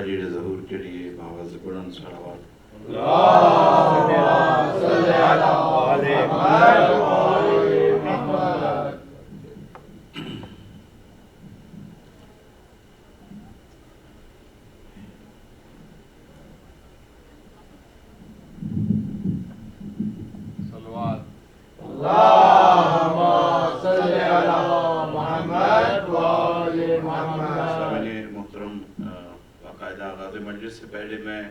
تاجر ظہور کے لیے باوز بلند صلوات۔ محترم باقاعدہ آغاز مجلس سے پہلے میں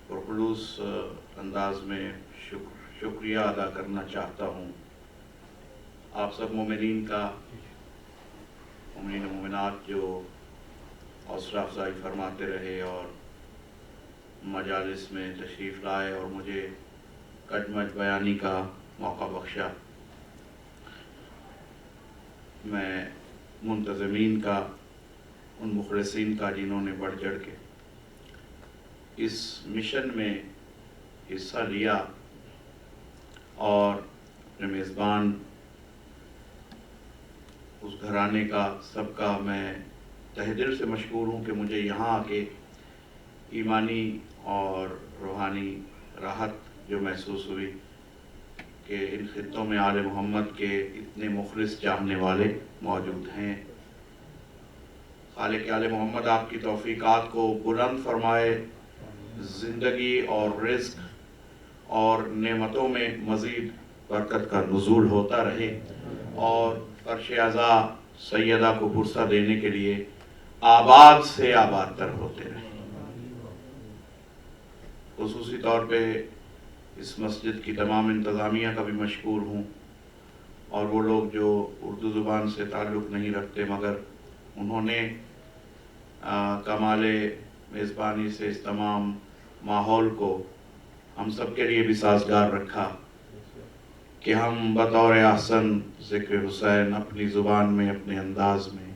پرخلوص انداز میں شکریہ ادا کرنا چاہتا ہوں آپ سب مومنین کا، مومنین و مومنات جو حوصلہ افزائی فرماتے رہے اور مجالس میں تشریف لائے اور مجھے کٹمٹ بیانی کا موقع بخشا۔ میں منتظمین کا، ان مخلصین کا جنہوں نے بڑھ چڑھ کے اس مشن میں حصہ لیا، اور اپنے میزبان اس گھرانے کا سب کا میں تہ دل سے مشکور ہوں کہ مجھے یہاں آ کے ایمانی اور روحانی راحت جو محسوس ہوئی کہ ان خطوں میں آل محمد کے اتنے مخلص چاہنے والے موجود ہیں۔ خالق آل محمد آپ کی توفیقات کو بلند فرمائے، زندگی اور رزق اور نعمتوں میں مزید برکت کا نزول ہوتا رہے، اور فرش عزا سیدہ کو پرسہ دینے کے لیے آباد سے آباد تر ہوتے رہے۔ خصوصی طور پہ اس مسجد کی تمام انتظامیہ کا بھی مشکور ہوں، اور وہ لوگ جو اردو زبان سے تعلق نہیں رکھتے مگر انہوں نے کمال میزبانی سے اس تمام ماحول کو ہم سب کے لیے بھی سازگار رکھا کہ ہم بطور احسن ذکر حسین اپنی زبان میں، اپنے انداز میں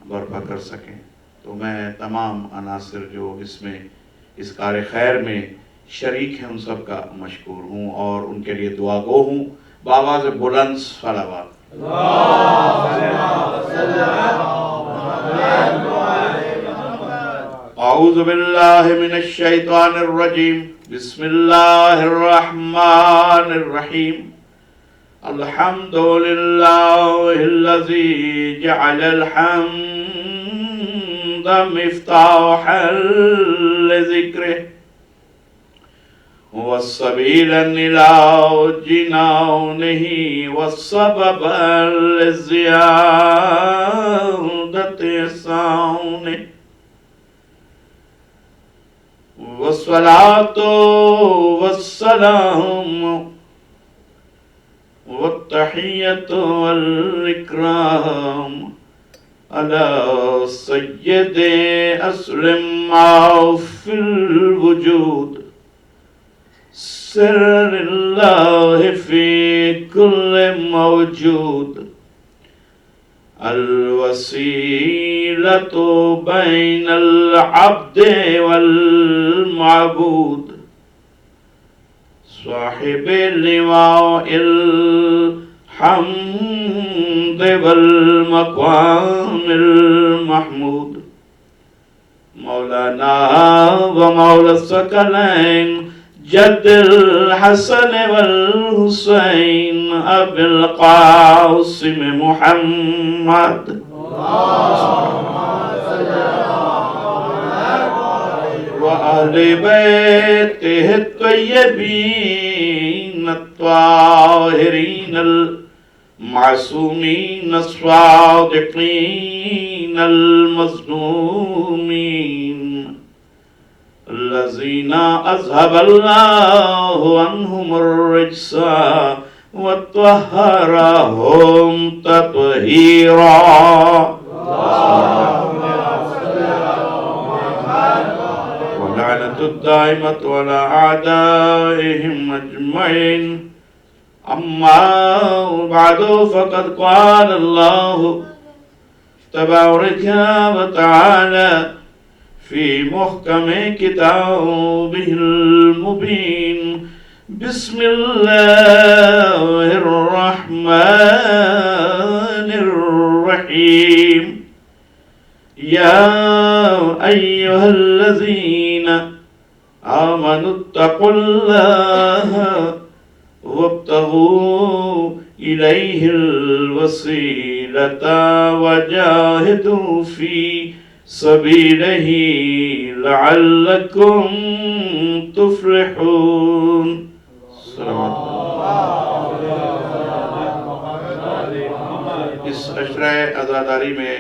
برپا کر سکیں۔ تو میں تمام عناصر جو اس میں اس کار خیر میں شریک ہیں ان سب کا مشکور ہوں اور ان کے لیے دعا گو ہوں۔ بآواز بلند صلوات۔ اعوذ باللہ من الشیطان الرجیم، بسم اللہ الرحمن الرحیم۔ الحمد للہ الذی جعل الحمد مفتاحا لذکرہ والسبیلا إلی جنانہ والسببا لزیادۃ احسانہ، والصلاة والسلام والتحیۃ والإکرام علی سید اصل ما فی الوجود، سر اللہ فی کل موجود، الوسیلۃ بین العبد والمعبود، صاحب لواء الحمد والمقام المحمود، مولانا و مولا الثقلین جد الحسن والحسین ابی القاسم محمد، وآل بیتہ الطیبین الطاہرین المعصومین الصادقین المظلومین، الذین اذهب اللہ عنہم الرجس وطہرہم تطہیرا، ولعنۃ الدائمۃ علی اعدائہم اجمعین۔ اما بعد فقد قال اللہ تبارک وتعالی فی محکم کتابہ المبین، بسم اللہ الرحمن الرحیم، یا أيها الذين آمنوا اتقوا الله وابتغوا إليه الوسيلة وجاهدوا في سبيله لعلكم تفلحون. اس عشرہ عزاداری میں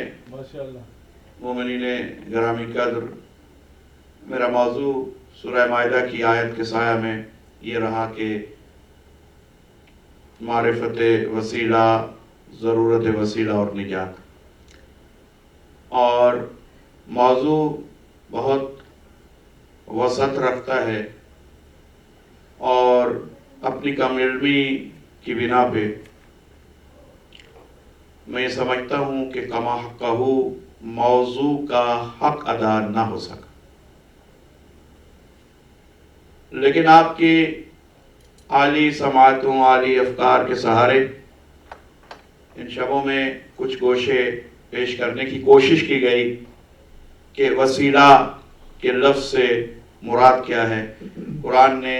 مومنین گرامی قدر، میرا موضوع سورہ مائدہ کی آیت کے سایہ میں یہ رہا کہ معرفت وسیلہ، ضرورت وسیلہ اور نجات. اور موضوع بہت وسعت رکھتا ہے، اور اپنی کم علمی کی بنا پہ میں یہ سمجھتا ہوں کہ کما حقہ موضوع کا حق ادا نہ ہو سکا. لیکن آپ کی عالی سماعتوں، عالی افکار کے سہارے ان شبوں میں کچھ گوشے پیش کرنے کی کوشش کی گئی کہ وسیلہ کے لفظ سے مراد کیا ہے، قرآن نے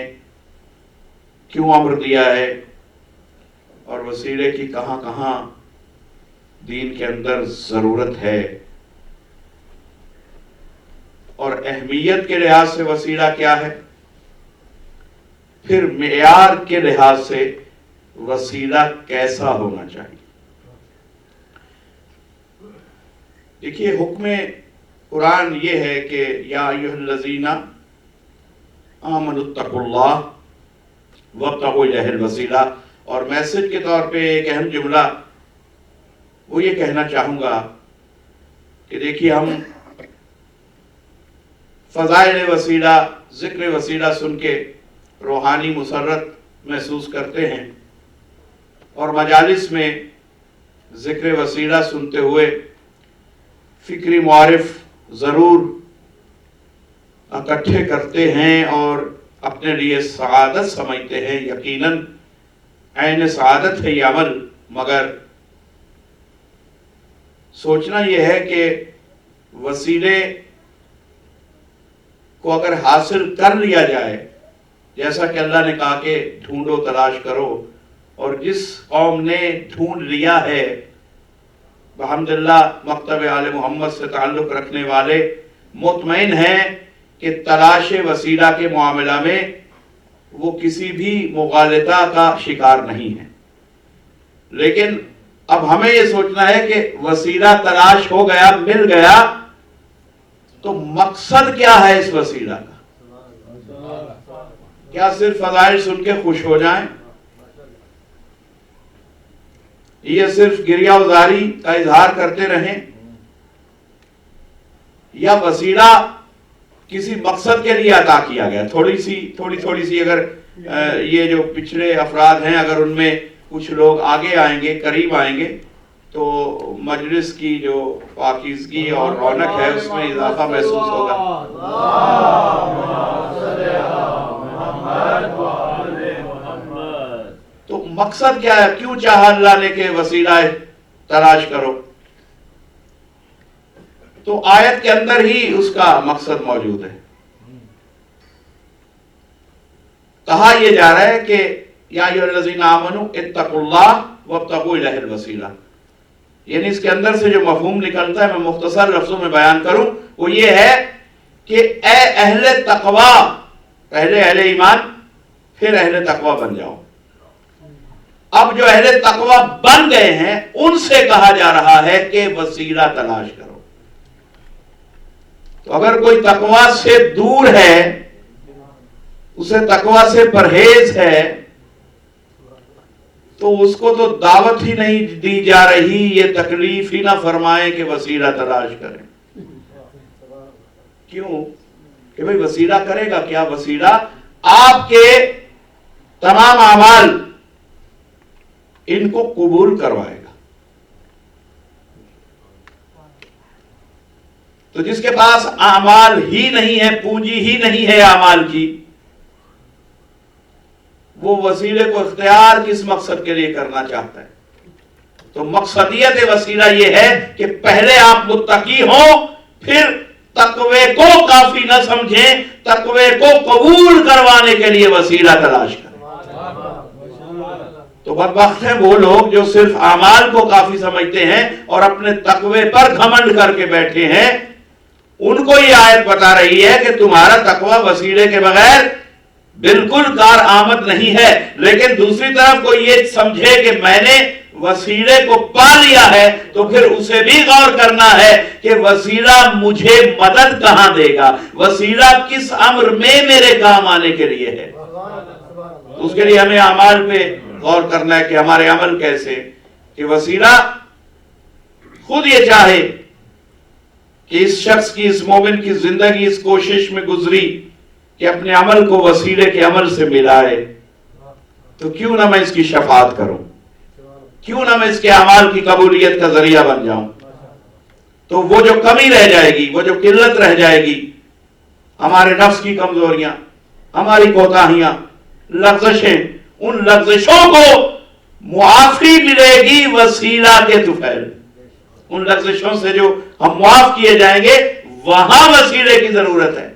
کیوں امر دیا ہے، اور وسیلے کی کہاں کہاں دین کے اندر ضرورت ہے، اور اہمیت کے لحاظ سے وسیلہ کیا ہے، پھر معیار کے لحاظ سے وسیلہ کیسا ہونا چاہیے. دیکھیے، حکم قرآن یہ ہے کہ یا ایھا الذین آمنوا اتقوا اللہ وابتغوا الیہ الوسیلہ. اور میسج کے طور پہ ایک اہم جملہ وہ یہ کہنا چاہوں گا کہ دیکھیے، ہم فضائل وسیلہ، ذکر وسیلہ سن کے روحانی مسرت محسوس کرتے ہیں، اور مجالس میں ذکر وسیلہ سنتے ہوئے فکری معارف ضرور اکٹھے کرتے ہیں اور اپنے لیے سعادت سمجھتے ہیں. یقیناً عین سعادت ہے یہ عمل، مگر سوچنا یہ ہے کہ وسیلے کو اگر حاصل کر لیا جائے، جیسا کہ اللہ نے کہا کہ ڈھونڈو، تلاش کرو، اور جس قوم نے ڈھونڈ لیا ہے، بحمداللہ مکتب آل محمد سے تعلق رکھنے والے مطمئن ہیں کہ تلاش وسیلہ کے معاملہ میں وہ کسی بھی مغالطہ کا شکار نہیں ہے. لیکن اب ہمیں یہ سوچنا ہے کہ وسیلہ تلاش ہو گیا، مل گیا، تو مقصد کیا ہے اس وسیلہ کا؟ کیا صرف فضائل سن کے خوش ہو جائیں؟ یہ صرف گریہ وزاری کا اظہار کرتے رہیں؟ یا وسیلہ کسی مقصد کے لیے عطا کیا گیا؟ تھوڑی سی اگر یہ جو پچھڑے افراد ہیں، اگر ان میں کچھ لوگ آگے آئیں گے، قریب آئیں گے، تو مجلس کی جو پاکیزگی اور رونق ہے اس میں اضافہ محسوس ہوگا. تو مقصد کیا ہے؟ کیوں چاہا اللہ نے کہ وسیلہ تلاش کرو؟ تو آیت کے اندر ہی اس کا مقصد موجود ہے. کہا یہ جا رہا ہے کہ یا ایھا الذین آمنوا اتقوا اللہ وابتغوا الیہ الوسیلہ. یعنی اس کے اندر سے جو مفہوم نکلتا ہے، میں مختصر لفظوں میں بیان کروں، وہ یہ ہے کہ اے اہل تقوی، پہلے اہل ایمان پھر اہل تقوی بن جاؤ. اب جو اہل تقوی بن گئے ہیں ان سے کہا جا رہا ہے کہ وسیلہ تلاش کرو. تو اگر کوئی تقوی سے دور ہے، اسے تقوی سے پرہیز ہے، تو اس کو تو دعوت ہی نہیں دی جا رہی، یہ تکلیف ہی نہ فرمائے کہ وسیلہ تلاش کریں. کیوں؟ کہ بھئی وسیلہ کرے گا کیا؟ وسیلہ آپ کے تمام اعمال ان کو قبول کروائے گا. تو جس کے پاس اعمال ہی نہیں ہے، پونجی ہی نہیں ہے اعمال کی، وہ وسیلے کو اختیار کس مقصد کے لیے کرنا چاہتا ہے؟ تو مقصدیت وسیلہ یہ ہے کہ پہلے آپ متقی ہوں، پھر تقوی کو کافی نہ سمجھیں، تقوی کو قبول کروانے کے لیے وسیلہ تلاش کریں۔ تو بدبخت ہیں وہ لوگ جو صرف اعمال کو کافی سمجھتے ہیں اور اپنے تقوی پر گھمنڈ کر کے بیٹھے ہیں۔ ان کو یہ آیت بتا رہی ہے کہ تمہارا تقوی وسیلے کے بغیر بالکل کار آمد نہیں ہے، لیکن دوسری طرف کوئی یہ سمجھے کہ میں نے وسیلے کو پا لیا ہے تو پھر اسے بھی غور کرنا ہے کہ وسیلہ مجھے مدد کہاں دے گا، وسیلہ کس امر میں میرے کام آنے کے لیے ہے۔ اس کے لیے ہمیں اعمال پہ غور کرنا ہے کہ ہمارے عمل کیسے، کہ وسیلہ خود یہ چاہے کہ اس شخص کی، اس مومن کی زندگی اس کوشش میں گزری کہ اپنے عمل کو وسیلے کے عمل سے ملائے، تو کیوں نہ میں اس کی شفاعت کروں، کیوں نہ میں اس کے اعمال کی قبولیت کا ذریعہ بن جاؤں۔ تو وہ جو کمی رہ جائے گی، وہ جو قلت رہ جائے گی، ہمارے نفس کی کمزوریاں، ہماری کوتاہیاں، لغزشیں، ان لغزشوں کو معافی ملے گی وسیلہ کے طفیل۔ ان لغزشوں سے جو ہم معاف کیے جائیں گے وہاں وسیلے کی ضرورت ہے۔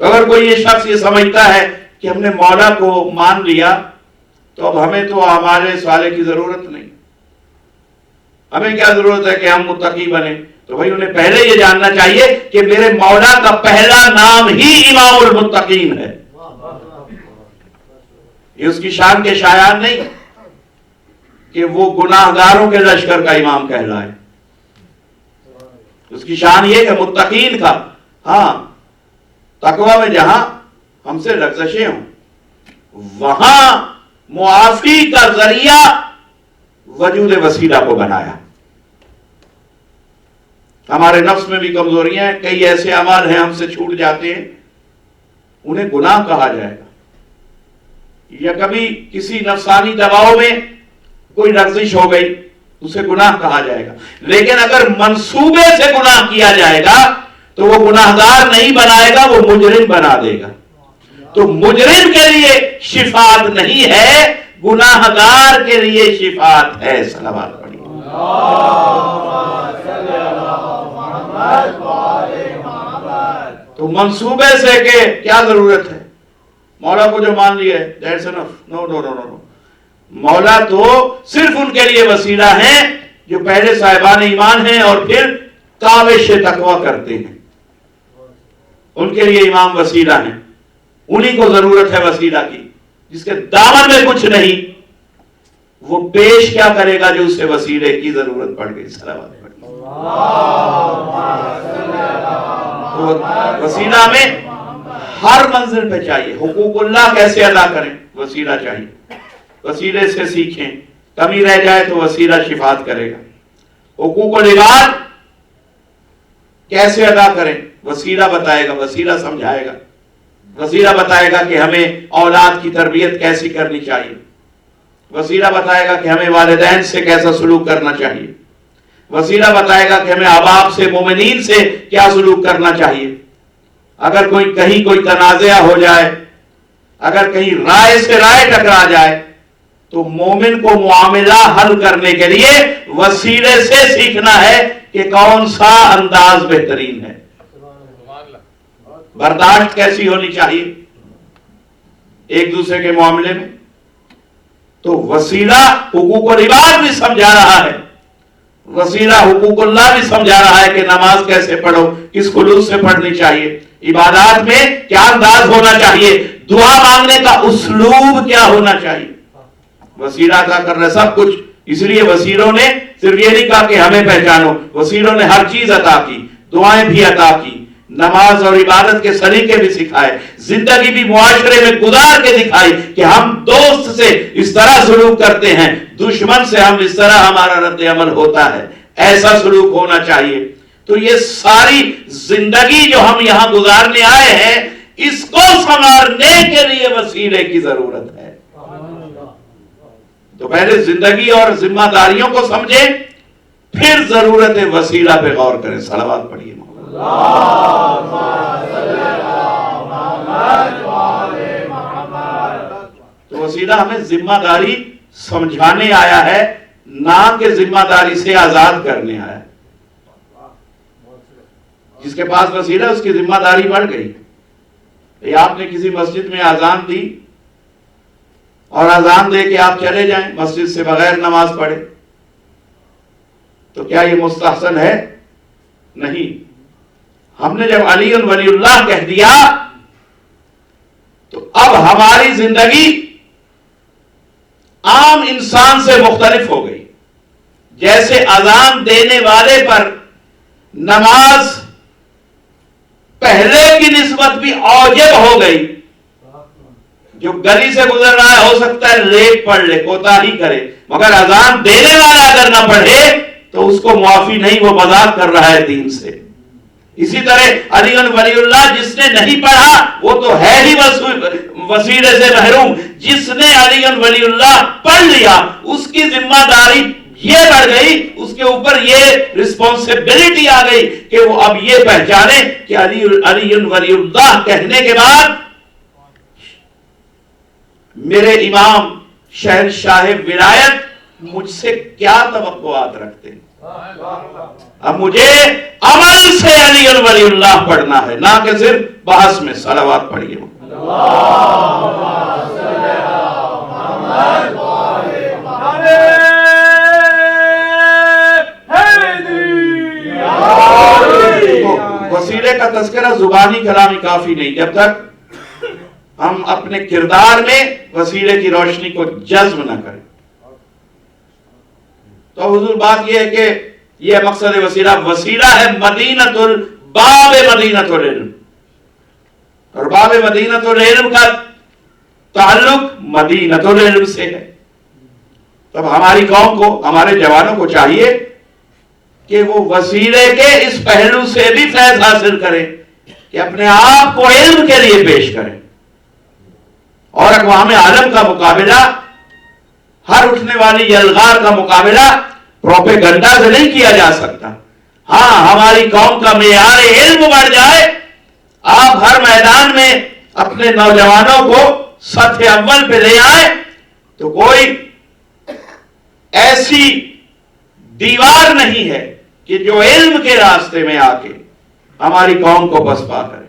تو اگر کوئی یہ شخص یہ سمجھتا ہے کہ ہم نے مولا کو مان لیا تو اب ہمیں تو اعمال صالح کی ضرورت نہیں، ہمیں کیا ضرورت ہے کہ ہم متقی بنیں، تو بھائی انہیں پہلے یہ جاننا چاہیے کہ میرے مولا کا پہلا نام ہی امام المتقین ہے۔ یہ اس کی شان کے شایان نہیں کہ وہ گناہگاروں کے لشکر کا امام کہلائے، اس کی شان یہ کہ متقین کا، ہاں تقوی میں جہاں ہم سے لغزشیں ہوں وہاں معافی کا ذریعہ وجود وسیلہ کو بنایا۔ ہمارے نفس میں بھی کمزوریاں ہیں، کئی ایسے اعمال ہیں ہم سے چھوٹ جاتے ہیں، انہیں گناہ کہا جائے گا، یا کبھی کسی نفسانی دباؤ میں کوئی لغزش ہو گئی اسے گناہ کہا جائے گا، لیکن اگر منصوبے سے گناہ کیا جائے گا تو وہ گناہگار نہیں بنائے گا، وہ مجرم بنا دے گا۔ تو مجرم کے لیے شفاعت نہیں ہے، گناہگار کے لیے شفاعت ہے۔ صلوات پڑھیے۔ تو منصوبے سے کہ کیا ضرورت ہے، مولا کو جو مان لیا ہے that's enough۔ نو نو نو نو، مولا تو صرف ان کے لیے وسیلہ ہیں جو پہلے صاحبان ایمان ہیں اور پھر کاوش تقوی کرتے ہیں، ان کے لیے امام وسیلہ ہیں، انہی کو ضرورت ہے وسیلہ کی۔ جس کے دامن میں کچھ نہیں وہ پیش کیا کرے گا جو اسے وسیلے کی ضرورت پڑ گئی۔ صلوات پڑھیں۔ وسیلہ میں ہر منزل پہ چاہیے۔ حقوق اللہ کیسے ادا کریں، وسیلہ چاہیے، وسیلے سے سیکھیں، کمی رہ جائے تو وسیلہ شفاعت کرے گا۔ حقوق العباد کیسے ادا کریں، وسیلہ بتائے گا، وسیلہ سمجھائے گا، وسیلہ بتائے گا کہ ہمیں اولاد کی تربیت کیسی کرنی چاہیے، وسیلہ بتائے گا کہ ہمیں والدین سے کیسا سلوک کرنا چاہیے، وسیلہ بتائے گا کہ ہمیں احباب سے، مومنین سے کیا سلوک کرنا چاہیے۔ اگر کہیں کوئی تنازعہ ہو جائے، اگر کہیں رائے سے رائے ٹکرا جائے تو مومن کو معاملہ حل کرنے کے لیے وسیلے سے سیکھنا ہے کہ کون سا انداز بہترین ہے، برداشت کیسی ہونی چاہیے ایک دوسرے کے معاملے میں۔ تو وسیلہ حقوق العباد بھی سمجھا رہا ہے، وسیلہ حقوق اللہ بھی سمجھا رہا ہے کہ نماز کیسے پڑھو، کس خلوص سے پڑھنی چاہیے، عبادات میں کیا انداز ہونا چاہیے، دعا مانگنے کا اسلوب کیا ہونا چاہیے۔ وسیلہ عطا کر رہے سب کچھ، اس لیے وسیلوں نے صرف یہ نہیں کہا کہ ہمیں پہچانو، وسیلوں نے ہر چیز عطا کی، دعائیں بھی عطا کی، نماز اور عبادت کے سلیقے بھی سکھائے، زندگی بھی معاشرے میں گزار کے دکھائی کہ ہم دوست سے اس طرح سلوک کرتے ہیں، دشمن سے ہم اس طرح ہمارا رد عمل ہوتا ہے، ایسا سلوک ہونا چاہیے۔ تو یہ ساری زندگی جو ہم یہاں گزارنے آئے ہیں، اس کو سنوارنے کے لیے وسیلے کی ضرورت ہے۔ تو پہلے زندگی اور ذمہ داریوں کو سمجھیں، پھر ضرورت وسیلہ پہ غور کریں۔ صلوات پڑھیے۔ تو وسیلہ ہمیں ذمہ داری سمجھانے آیا ہے، نہ کہ ذمہ داری سے آزاد کرنے آیا ہے۔ جس کے پاس وسیلہ اس کی ذمہ داری بڑھ گئی. آپ نے کسی مسجد میں اذان دی اور اذان دے کے آپ چلے جائیں مسجد سے بغیر نماز پڑھے، تو کیا یہ مستحسن ہے؟ نہیں. ہم نے جب علی ولی اللہ کہہ دیا تو اب ہماری زندگی عام انسان سے مختلف ہو گئی. جیسے اذان دینے والے پر نماز پہلے کی نسبت بھی اوجب ہو گئی. جو گلی سے گزر رہا ہے ہو سکتا ہے لیٹ پڑھ لے، کوتاہی کرے، مگر اذان دینے والا اگر نہ پڑھے تو اس کو معافی نہیں، وہ مذاق کر رہا ہے دین سے. اسی طرح علی ولی اللہ جس نے نہیں پڑھا وہ تو ہے ہی وسیلے سے محروم. جس نے علی ولی اللہ پڑھ لیا اس کی ذمہ داری یہ بڑھ گئی، اس کے اوپر یہ رسپانسبلٹی آ گئی کہ وہ اب یہ پہچانے کہ علی ولی اللہ کہنے کے بعد میرے امام شہنشاہ ولایت مجھ سے کیا توقعات رکھتے ہیں. اب مجھے عمل سے علی ولی اللہ پڑھنا ہے، نہ کہ صرف بحث میں. صلوات پڑھیے. وسیلے کا تذکرہ زبانی کلامی کافی نہیں، جب تک ہم اپنے کردار میں وسیلے کی روشنی کو جذب نہ کریں. تو حضور بات یہ ہے کہ یہ مقصد وسیلہ ہے مدینۃ باب مدینۃ العلم، اور باب مدینۃ العلم کا تعلق مدینۃ العلم سے ہے. تب ہماری قوم کو، ہمارے جوانوں کو چاہیے کہ وہ وسیلے کے اس پہلو سے بھی فیض حاصل کریں کہ اپنے آپ کو علم کے لیے پیش کریں. اور اقوام عالم کا مقابلہ، ہر اٹھنے والی یلغار کا مقابلہ پروپیگنڈا سے نہیں کیا جا سکتا. ہاں، ہماری قوم کا معیار علم بڑھ جائے، آپ ہر میدان میں اپنے نوجوانوں کو سطح اول پہ لے آئے تو کوئی ایسی دیوار نہیں ہے کہ جو علم کے راستے میں آ کے ہماری قوم کو پسپا کرے.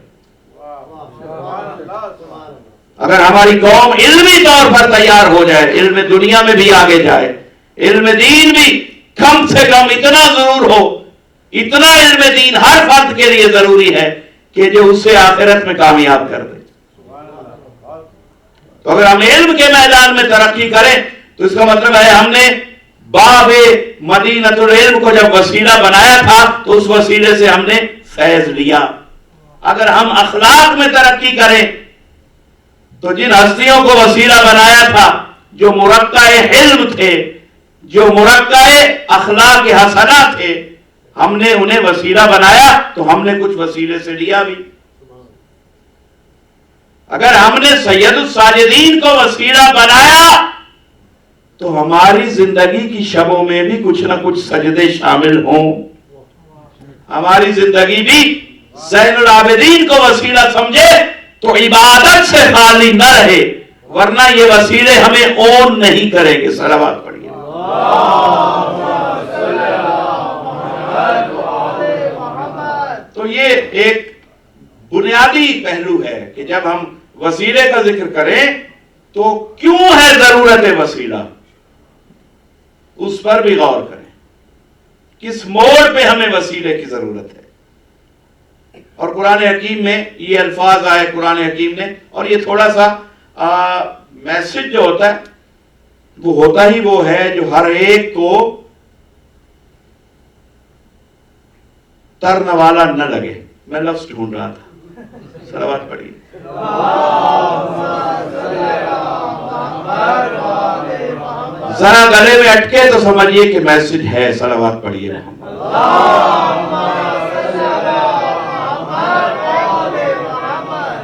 اگر ہماری قوم علمی طور پر تیار ہو جائے، علم دنیا میں بھی آگے جائے، علم دین بھی کم سے کم اتنا ضرور ہو، اتنا علم دین ہر فرد کے لیے ضروری ہے کہ جو اسے آخرت میں کامیاب کر دے. تو اگر ہم علم کے میدان میں ترقی کریں تو اس کا مطلب ہے ہم نے باب مدینۃ العلم کو جب وسیلہ بنایا تھا تو اس وسیلے سے ہم نے فیض لیا. اگر ہم اخلاق میں ترقی کریں تو جن ہستیوں کو وسیلہ بنایا تھا، جو مرقع علم تھے، جو مرقع اخلاق حسنہ تھے، ہم نے انہیں وسیلہ بنایا تو ہم نے کچھ وسیلے سے لیا بھی. اگر ہم نے سید الساجدین کو وسیلہ بنایا تو ہماری زندگی کی شبوں میں بھی کچھ نہ کچھ سجدے شامل ہوں، ہماری زندگی بھی زین العابدین کو وسیلہ سمجھے تو عبادت سے خالی نہ رہے، ورنہ یہ وسیلے ہمیں اون نہیں کریں گے. صلوات پڑھیے. تو یہ ایک بنیادی پہلو ہے کہ جب ہم وسیلے کا ذکر کریں تو کیوں ہے ضرورت وسیلہ، اس پر بھی غور کریں. کس موڑ پہ ہمیں وسیلے کی ضرورت ہے. اور قرآن حکیم میں یہ الفاظ آئے قرآن حکیم نے، اور یہ تھوڑا سا میسج جو ہوتا ہے وہ ہوتا ہی وہ ہے جو ہر ایک کو ترن والا نہ لگے. میں لفظ ڈھونڈ رہا تھا. صلوات پڑھیے. ذرا گلے میں اٹکے تو سمجھیے کہ میسج ہے. صلوات پڑھیے.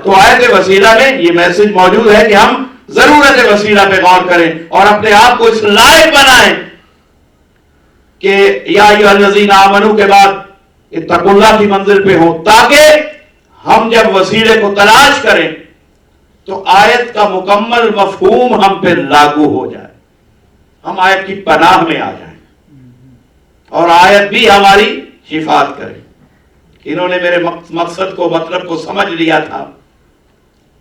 تو آیت وسیلہ میں یہ میسج موجود ہے کہ ہم ضرورت وسیلہ پہ غور کریں اور اپنے آپ کو اس لائق بنائیں کہ یا ایھا الذین آمنو کے بعد اتقوا اللہ کی منزل پہ ہوں، تاکہ ہم جب وسیلے کو تلاش کریں تو آیت کا مکمل مفہوم ہم پہ لاگو ہو جائے، ہم آیت کی پناہ میں آ جائیں اور آیت بھی ہماری حفاظت کرے انہوں نے میرے مقصد کو مطلب کو سمجھ لیا تھا.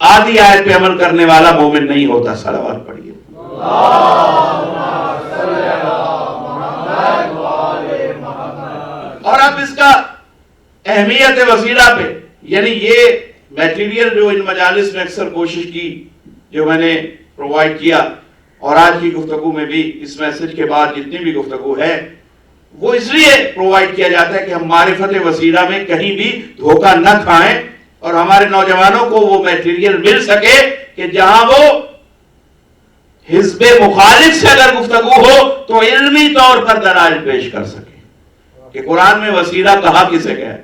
آدھی آیت پہ عمل کرنے والا مومن نہیں ہوتا. صلوات پڑھیے. اور اب اس کا اہمیت وسیلہ پہ، یعنی یہ میٹیریل جو ان مجالس میں اکثر کوشش کی، جو میں نے پرووائڈ کیا، اور آج کی گفتگو میں بھی اس میسج کے بعد جتنی بھی گفتگو ہے وہ اس لیے پرووائڈ کیا جاتا ہے کہ ہم معرفت وسیلہ میں کہیں بھی دھوکہ نہ کھائیں اور ہمارے نوجوانوں کو وہ میٹیریل مل سکے کہ جہاں وہ حزب مخالف سے اگر گفتگو ہو تو علمی طور پر دلائل پیش کر سکے کہ قرآن میں وسیلہ کہا کسے گیا ہے،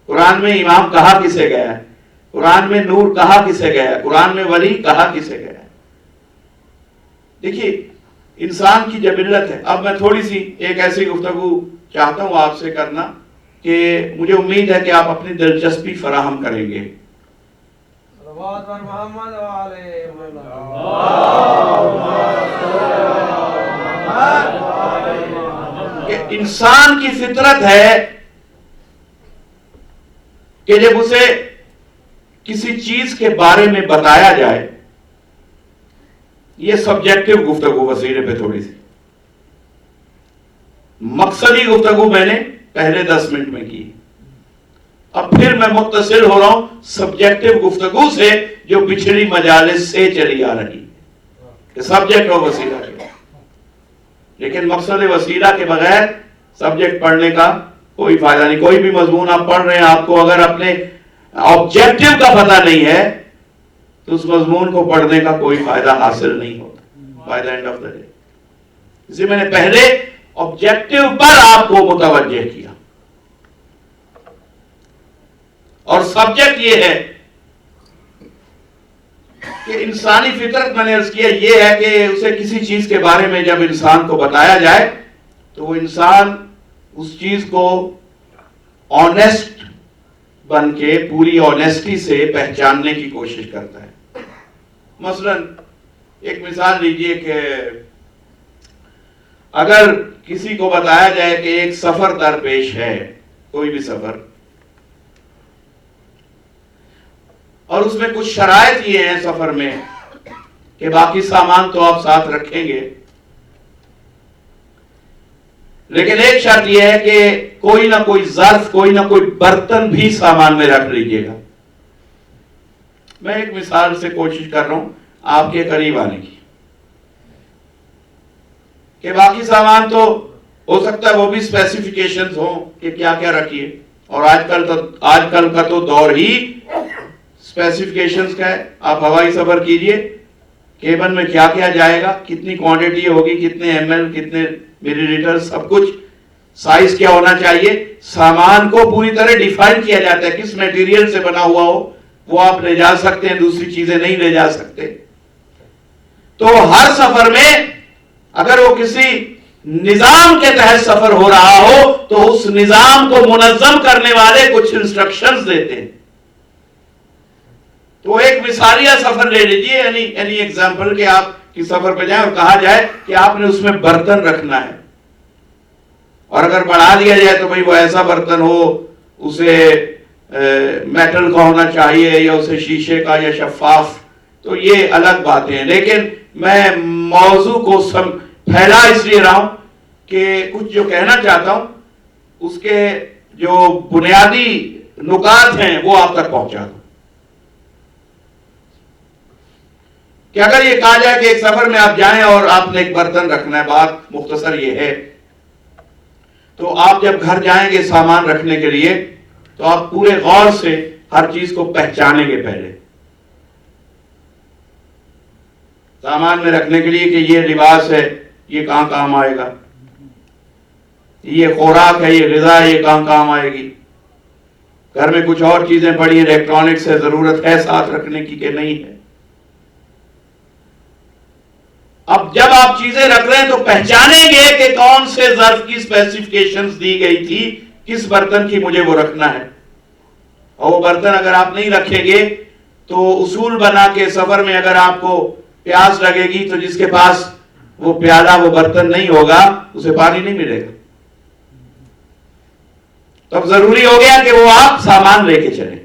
قرآن میں امام کہا کسے گیا ہے، قرآن میں نور کہا کسے گیا ہے، قرآن میں ولی کہا کسے گیا ہے. دیکھیے انسان کی جبلت ہے. اب میں تھوڑی سی ایک ایسی گفتگو چاہتا ہوں آپ سے کرنا کہ مجھے امید ہے کہ آپ اپنی دلچسپی فراہم کریں گے. کہ انسان کی فطرت ہے کہ جب اسے کسی چیز کے بارے میں بتایا جائے، یہ سبجیکٹو گفتگو وسیلے پہ تھوڑی سی، مقصدی گفتگو میں نے پہلے 10 منٹ میں کی، اب پھر میں متصل ہو رہا ہوں سبجیکٹو گفتگو سے جو پچھلی مجالس سے چلی آ رہی کہ سبجیکٹ اور وسیلہ کے. لیکن مقصد وسیلہ کے بغیر سبجیکٹ پڑھنے کا کوئی فائدہ نہیں. کوئی بھی مضمون آپ پڑھ رہے ہیں، آپ کو اگر اپنے آبجیکٹو کا پتہ نہیں ہے تو اس مضمون کو پڑھنے کا کوئی فائدہ حاصل نہیں ہوتا by the end of the day. اس لیے میں نے پہلے آبجیکٹو پر آپ کو متوجہ کیا، اور سبجیکٹ یہ ہے کہ انسانی فطرت، میں نے عرض کیا، یہ ہے کہ اسے کسی چیز کے بارے میں جب انسان کو بتایا جائے تو وہ انسان اس چیز کو آنیسٹ بن کے پوری آنیسٹی سے پہچاننے کی کوشش کرتا ہے. مثلا ایک مثال لیجئے کہ اگر کسی کو بتایا جائے کہ ایک سفر درپیش ہے، کوئی بھی سفر، اور اس میں کچھ شرائط یہ ہیں سفر میں کہ باقی سامان تو آپ ساتھ رکھیں گے، لیکن ایک شرط یہ ہے کہ کوئی نہ کوئی ظرف، کوئی نہ کوئی برتن بھی سامان میں رکھ لیجئے گا. میں ایک مثال سے کوشش کر رہا ہوں آپ کے قریب آنے کی، کہ باقی سامان تو ہو سکتا ہے وہ بھی اسپیسیفیکیشنز ہوں کہ کیا کیا رکھیے، اور آج کل کا تو دور ہی اسپیسیفیکیشنز کا ہے. آپ ہوائی سفر کیجئے، کیبن میں کیا کیا جائے گا، کتنی کوانٹٹی ہوگی، کتنے ایم ایل، کتنے ملی لیٹر، سب کچھ، سائز کیا ہونا چاہیے. سامان کو پوری طرح ڈیفائن کیا جاتا ہے، کس میٹیریل سے بنا ہوا ہو وہ آپ لے جا سکتے ہیں، دوسری چیزیں نہیں لے جا سکتے. تو ہر سفر میں اگر وہ کسی نظام کے تحت سفر ہو رہا ہو تو اس نظام کو منظم کرنے والے کچھ انسٹرکشنز دیتے ہیں. تو ایک مثالیہ سفر لے لیجئے، یعنی ایگزامپل کہ آپ کی سفر پہ جائیں اور کہا جائے کہ آپ نے اس میں برتن رکھنا ہے، اور اگر بڑھا دیا جائے تو بھئی وہ ایسا برتن ہو، اسے میٹل کا ہونا چاہیے یا اسے شیشے کا یا شفاف، تو یہ الگ باتیں ہیں. لیکن میں موضوع کو پھیلا اس لیے رہا ہوں کہ کچھ جو کہنا چاہتا ہوں اس کے جو بنیادی نکات ہیں وہ آپ تک پہنچا دوں. کہ اگر یہ کہا جائے کہ ایک سفر میں آپ جائیں اور آپ نے ایک برتن رکھنا ہے، بات مختصر یہ ہے، تو آپ جب گھر جائیں گے سامان رکھنے کے لیے تو آپ پورے غور سے ہر چیز کو پہچانیں گے. پہلے سامان میں رکھنے کے لیے کہ یہ لباس ہے، یہ کہاں کام آئے گا، یہ خوراک ہے، یہ غذا ہے، یہ کہاں کام آئے گی. گھر میں کچھ اور چیزیں پڑی ہیں، الیکٹرانکس ہے، ضرورت ہے ساتھ رکھنے کی کہ نہیں ہے. اب جب آپ چیزیں رکھ رہے ہیں تو پہچانیں گے کہ کون سے ظرف کی اسپیسیفیکیشنز دی گئی تھی، کس برتن کی مجھے وہ رکھنا ہے. اور وہ برتن اگر آپ نہیں رکھیں گے تو اصول بنا کے سفر میں اگر آپ کو پیاس لگے گی تو جس کے پاس وہ پیالہ، وہ برتن نہیں ہوگا، اسے پانی نہیں ملے گا. تو اب ضروری ہو گیا کہ وہ آپ سامان لے کے چلیں.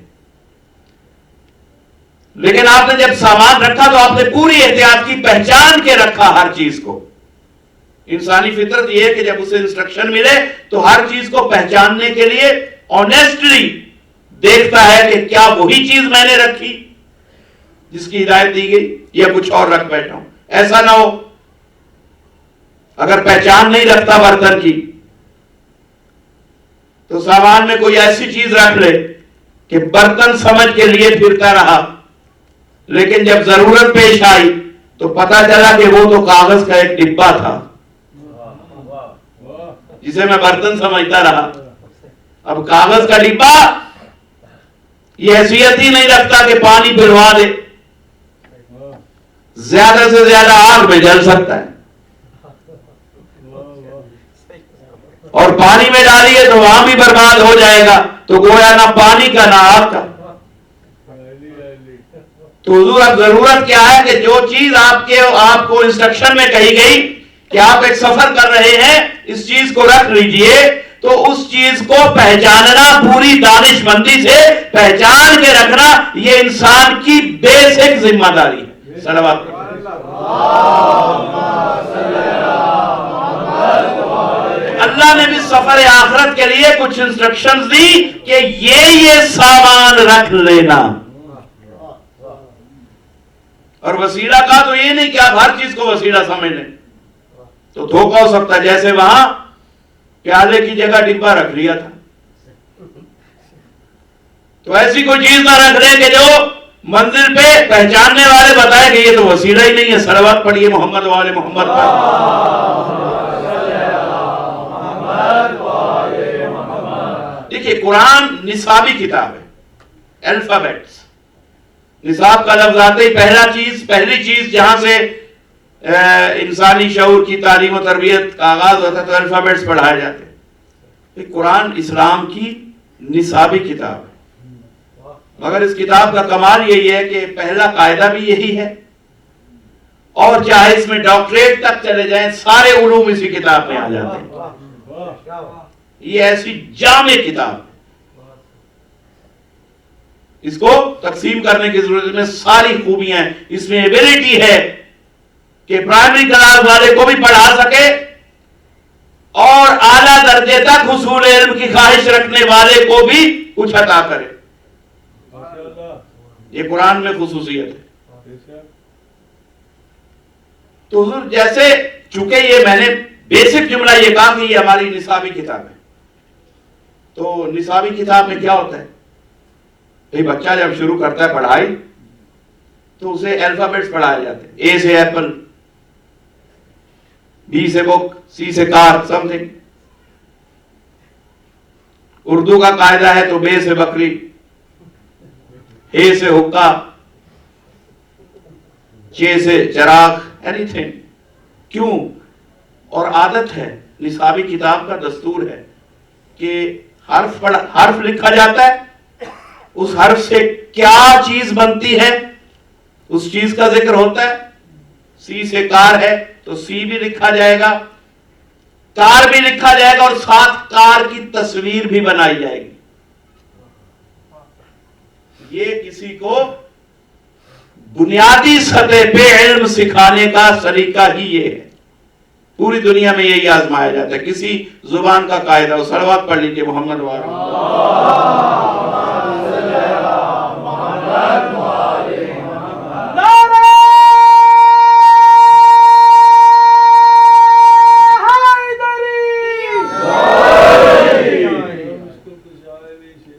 لیکن آپ نے جب سامان رکھا تو آپ نے پوری احتیاط کی, پہچان کے رکھا ہر چیز کو. انسانی فطرت یہ ہے کہ جب اسے انسٹرکشن ملے تو ہر چیز کو پہچاننے کے لیے آنیسٹلی دیکھتا ہے کہ کیا وہی چیز میں نے رکھی جس کی ہدایت دی گئی یا کچھ اور رکھ بیٹھا ہوں. ایسا نہ ہو اگر پہچان نہیں رکھتا برتن کی تو سامان میں کوئی ایسی چیز رکھ لے کہ برتن سمجھ کے لیے پھرتا رہا, لیکن جب ضرورت پیش آئی تو پتا چلا کہ وہ تو کاغذ کا ایک ڈبہ تھا جسے میں برتن سمجھتا رہا. اب کاغذ کا ڈبہ یہ حیثیت ہی نہیں رکھتا کہ پانی پلوا دے, زیادہ سے زیادہ آگ میں جل سکتا ہے, اور پانی میں ڈالیے تو وہاں بھی برباد ہو جائے گا. تو گویا نہ پانی کا نہ آگ کا. تو حضور اب ضرورت کیا ہے کہ جو چیز آپ کو انسٹرکشن میں کہی گئی کہ آپ ایک سفر کر رہے ہیں, اس چیز کو رکھ لیجئے, تو اس چیز کو پہچاننا پوری دانش مندی سے پہچان کے رکھنا یہ انسان کی بیسک ذمہ داری ہے. صلوات اللہ نے بھی سفر آخرت کے لیے کچھ انسٹرکشنز دی کہ یہ سامان رکھ لینا. اور وسیلہ کا تو یہ نہیں کہ آپ ہر چیز کو وسیلہ سمجھ لیں, تو دھوکہ ہو سکتا ہے. جیسے وہاں پیالے کی جگہ ڈبہ رکھ لیا تھا, تو ایسی کوئی چیز نہ رکھ لیں کہ جو منزل پہ پہچاننے والے بتائے کہ یہ تو وسیلہ ہی نہیں ہے. صلوات پڑھیے محمد والے محمد پر. دیکھیے قرآن نصابی کتاب ہے, الفابیٹس. نصاب کا لفظ آتے ہی پہلی چیز جہاں سے انسانی شعور کی تعلیم و تربیت کا آغاز ہوتا ہے تو الفابیٹس پڑھائے جاتے ہیں. قرآن اسلام کی نصابی کتاب ہے, مگر اس کتاب کا کمال یہی ہے کہ پہلا قاعدہ بھی یہی ہے, اور چاہے اس میں ڈاکٹریٹ تک چلے جائیں سارے علوم اسی کتاب میں آ جاتے ہیں. یہ ایسی جامع کتاب ہے, اس کو تقسیم کرنے کی ضرورت میں ساری خوبیاں ہیں. اس میں ایبلٹی ہے کہ پرائمری کلاس والے کو بھی پڑھا سکے اور اعلیٰ درجے تک حصول علم کی خواہش رکھنے والے کو بھی کچھ عطا کرے. یہ قرآن میں خصوصیت ہے. تو حضور جیسے چونکہ یہ میں نے بیسک جملہ یہ کہا کہ یہ ہماری نصابی کتاب ہے, تو نصابی کتاب میں کیا ہوتا ہے؟ بچہ جب شروع کرتا ہے پڑھائی تو اسے الفابیٹس پڑھائے جاتے ہیں. اے سے ایپل, بی سے بک, سی سے کار, سم تھنگ. اردو کا قاعدہ ہے تو بے سے بکری, اے سے حقہ, چے سے چراغ, اینی تھنگ. کیوں؟ اور عادت ہے, نصابی کتاب کا دستور ہے کہ حرف لکھا جاتا ہے, اس حرف سے کیا چیز بنتی ہے اس چیز کا ذکر ہوتا ہے. سی سے کار ہے تو سی بھی لکھا جائے گا, کار بھی لکھا جائے گا, اور ساتھ کار کی تصویر بھی بنائی جائے گی. یہ کسی کو بنیادی سطح پہ علم سکھانے کا طریقہ ہی یہ ہے. پوری دنیا میں یہی آزمایا جاتا ہے. کسی زبان کا قاعدہ ہو. صلوات پڑھ لیجیے محمد وعلى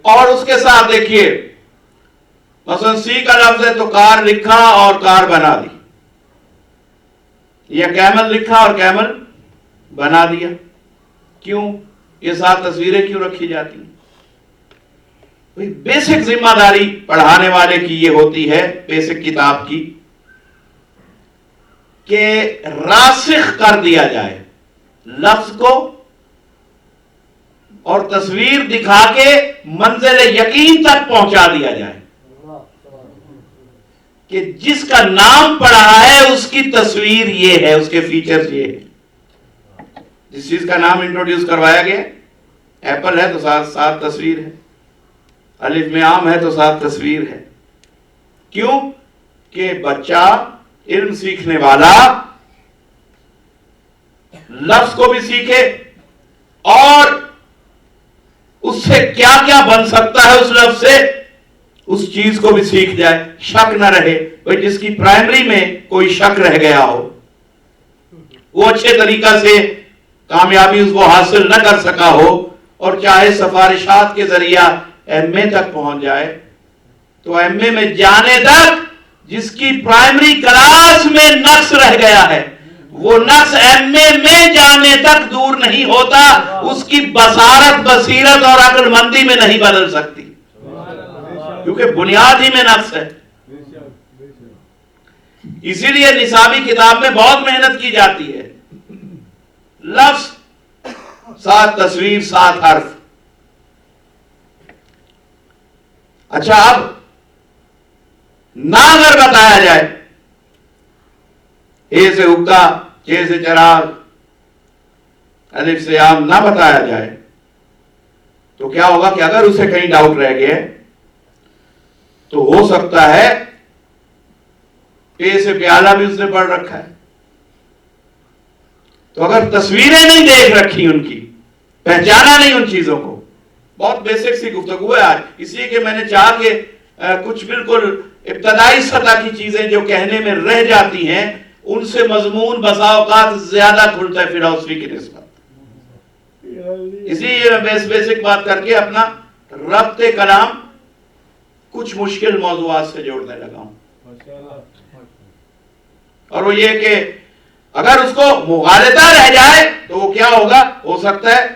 اور اس کے ساتھ دیکھیے مثلا سی کا لفظ ہے تو کار لکھا اور کار بنا دی, یا کیمل لکھا اور کیمل بنا دیا. کیوں؟ یہ ساتھ تصویریں کیوں رکھی جاتی ہیں؟ بیسک ذمہ داری پڑھانے والے کی یہ ہوتی ہے, بیسک کتاب کی, کہ راسخ کر دیا جائے لفظ کو اور تصویر دکھا کے منزل یقین تک پہنچا دیا جائے کہ جس کا نام پڑھا ہے اس کی تصویر یہ ہے, اس کے فیچرز یہ ہے. جس چیز کا نام انٹروڈیوس کروایا گیا ایپل ہے تو ساتھ تصویر ہے، الف میں عام ہے تو ساتھ تصویر ہے. کیوں؟ کہ بچہ علم سیکھنے والا لفظ کو بھی سیکھے اور اس سے کیا کیا بن سکتا ہے اس لفظ سے، اس چیز کو بھی سیکھ جائے. شک نہ رہے. بھئی جس کی پرائمری میں کوئی شک رہ گیا ہو، وہ اچھے طریقہ سے کامیابی اس کو حاصل نہ کر سکا ہو، اور چاہے سفارشات کے ذریعہ ایم اے تک پہنچ جائے، تو ایم اے میں جانے تک جس کی پرائمری کلاس میں نقص رہ گیا ہے، وہ نقص ایم اے میں جانے تک دور نہیں ہوتا. اس کی بصارت، بصیرت اور عقل مندی میں نہیں بدل سکتی، کیونکہ بنیاد ہی میں نقص ہے. اسی لیے نصابی کتاب میں بہت محنت کی جاتی ہے. لفظ، ساتھ تصویر، ساتھ حرف. اچھا، اب نہ اگر بتایا جائے، اے سے حقہ، چے سے چراغ، الف سے عام نہ بتایا جائے تو کیا ہوگا کہ اگر اسے کہیں ڈاؤٹ رہ گیا تو ہو سکتا ہے پے سے پیالہ بھی اس نے پڑھ رکھا ہے. تو اگر تصویریں نہیں دیکھ رکھی، ان کی پہچانا نہیں ان چیزوں کو. بہت بیسک سی گفتگو ہے آج، اس لیے کہ میں نے چاہا کہ کچھ بالکل ابتدائی سطح کی چیزیں جو کہنے میں رہ جاتی ہیں، ان سے مضمون بسا اوقات زیادہ کھلتا ہے فلاسفی کی نسبت. اسی لیے میں بیسک بات کر کے اپنا ربط کلام کچھ مشکل موضوعات سے جوڑنے لگا ہوں. اور وہ یہ کہ اگر اس کو مغالطہ رہ جائے تو وہ کیا ہوگا؟ ہو سکتا ہے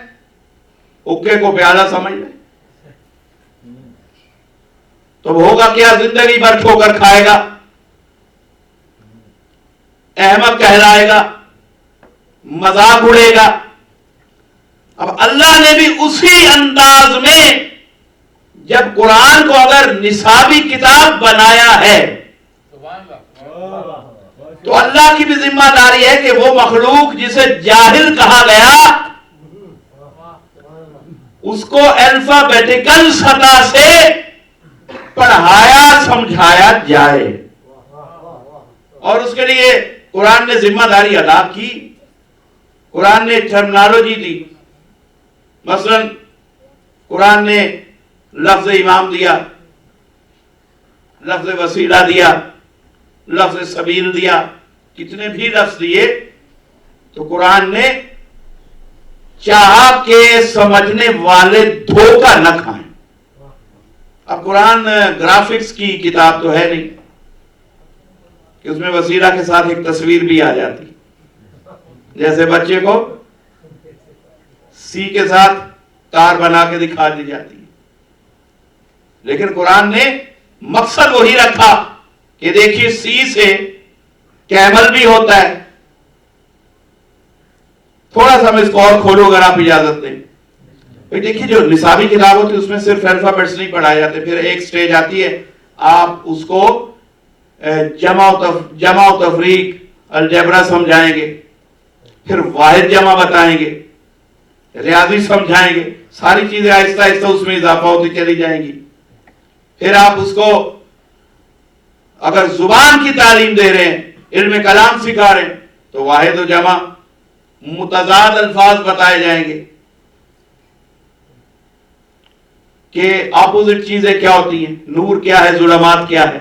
حقے کو پیالہ سمجھ لے، تو ہوگا کیا؟ زندگی بھر ٹھوکر کھائے گا، احمق کہلائے گا، مذاق اڑے گا. اب اللہ نے بھی اسی انداز میں جب قرآن کو اگر نصابی کتاب بنایا ہے تو اللہ کی بھی ذمہ داری ہے کہ وہ مخلوق جسے جاہل کہا گیا اس کو الفابیٹیکل سطح سے پڑھایا سمجھایا جائے. اور اس کے لیے قرآن نے ذمہ داری ادا کی. قرآن نے ٹرمنالوجی دی. مثلا قرآن نے لفظ امام دیا، لفظ وسیلہ دیا، لفظ سبیل دیا، کتنے بھی لفظ دیے. تو قرآن نے چاہا کہ سمجھنے والے دھوکہ نہ کھائیں. اب قرآن گرافکس کی کتاب تو ہے نہیں کہ اس میں وسیلہ کے ساتھ ایک تصویر بھی آ جاتی، جیسے بچے کو سی کے ساتھ کار بنا کے دکھا دی جاتی ہے. لیکن قرآن نے مقصد وہی رکھا کہ دیکھیے سی سے کیمل بھی ہوتا ہے. تھوڑا سا میں اس کو اور کھولو اگر آپ اجازت دیں. دیکھیے جو نصابی کتاب ہوتی ہے اس میں صرف الفابیٹس نہیں پڑھائے جاتے. پھر ایک سٹیج آتی ہے، آپ اس کو جمع و تفریق، الجبرا سمجھائیں گے، پھر واحد جمع بتائیں گے، ریاضی سمجھائیں گے. ساری چیزیں آہستہ آہستہ اس میں اضافہ ہوتی چلی جائیں گی. پھر آپ اس کو اگر زبان کی تعلیم دے رہے ہیں، علم کلام سکھا رہے ہیں، تو واحد و جمع متضاد الفاظ بتائے جائیں گے کہ اپوزٹ چیزیں کیا ہوتی ہیں. نور کیا ہے، ظلمات کیا ہے،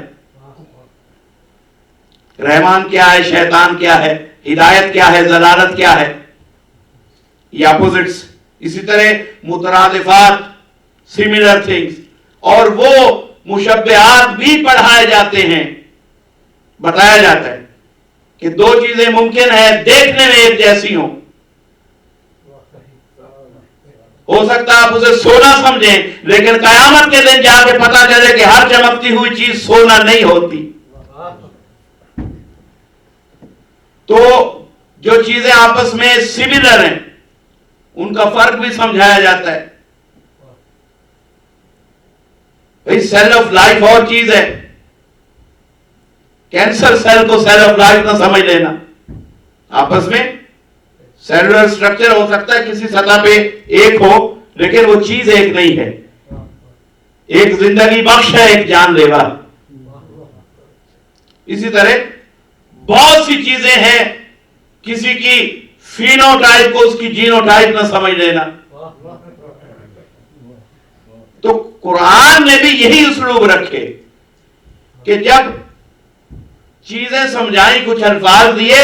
رحمان کیا ہے، شیطان کیا ہے، ہدایت کیا ہے، ضلالت کیا ہے، یہ اپوزٹس. اسی طرح مترادفات، سملر تھنگز، اور وہ مشبہات بھی پڑھائے جاتے ہیں. بتایا جاتا ہے کہ دو چیزیں ممکن ہے دیکھنے میں ایک جیسی ہوں. ہو سکتا ہے آپ اسے سونا سمجھیں، لیکن قیامت کے دن جا کے پتا چلے کہ ہر چمکتی ہوئی چیز سونا نہیں ہوتی. تو جو چیزیں آپس میں سملر ہیں ان کا فرق بھی سمجھایا جاتا ہے. سیل آف لائف اور چیز ہے، کینسر سیل کو سیل آف لائف نہ سمجھ لینا. آپس میں سیلولر سٹرکچر ہو سکتا ہے کسی سطح پہ ایک ہو، لیکن وہ چیز ایک نہیں ہے. ایک زندگی بخش ہے، ایک جان لیوا. اسی طرح بہت سی چیزیں ہیں، کسی کی فینو ٹائپ کو اس کی جینو ٹائپ نہ سمجھ لینا. تو قرآن نے بھی یہی اسلوب رکھے کہ جب چیزیں سمجھائیں، کچھ الفاظ دیے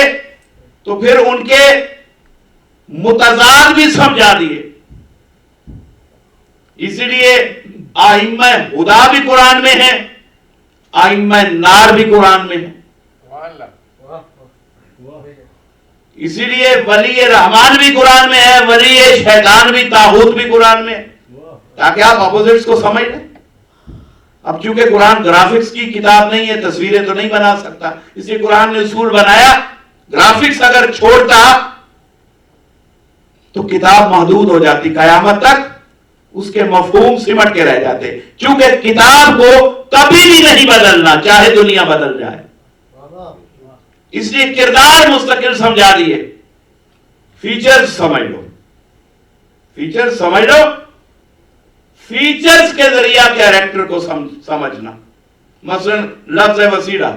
تو پھر ان کے متضاد بھی سمجھا دیے. اسی لیے ائمہ ہدا بھی قرآن میں ہے، ائمہ نار بھی قرآن میں ہے. اسی لیے ولی رحمان بھی قرآن میں ہے، ولی شیطان بھی، طاغوت بھی قرآن میں ہے، تاکہ آپ اپوزٹس کو سمجھ لیں. اب چونکہ قرآن گرافکس کی کتاب نہیں ہے، تصویریں تو نہیں بنا سکتا، اس لیے قرآن نے اصول بنایا. گرافکس اگر چھوڑتا تو کتاب محدود ہو جاتی، قیامت تک اس کے مفہوم سمٹ کے رہ جاتے. چونکہ کتاب کو کبھی بھی نہیں بدلنا، چاہے دنیا بدل جائے. اس لیے کردار مستقل سمجھا دیے. فیچرز سمجھ لو، فیچرز سمجھ لو. فیچرز کے ذریعہ کیریکٹر کو سمجھنا. مثلا لفظ وسیلہ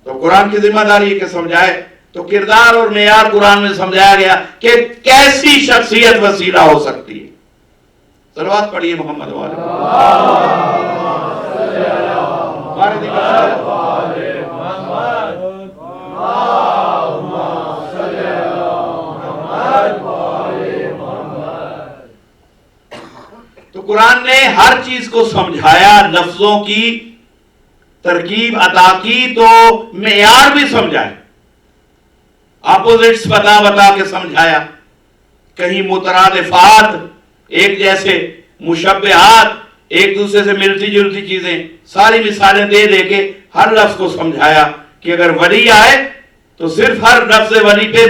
تو قرآن کی ذمہ داری ہے کہ سمجھائے. تو کردار اور معیار قرآن میں سمجھایا گیا کہ کیسی شخصیت وسیلہ ہو سکتی ہے. صلوات پڑھیے محمد والے. تو قرآن نے ہر چیز کو سمجھایا، لفظوں کی ترکیب عطا کی تو معیار بھی سمجھائے، اپوزٹس بتا بتا کے سمجھایا. کہیں مترادفات، ایک جیسے مشبہات، ایک دوسرے سے ملتی جلتی چیزیں، ساری مثالیں دے دے کے ہر لفظ کو سمجھایا کہ اگر ولی آئے تو صرف ہر لفظ ولی پہ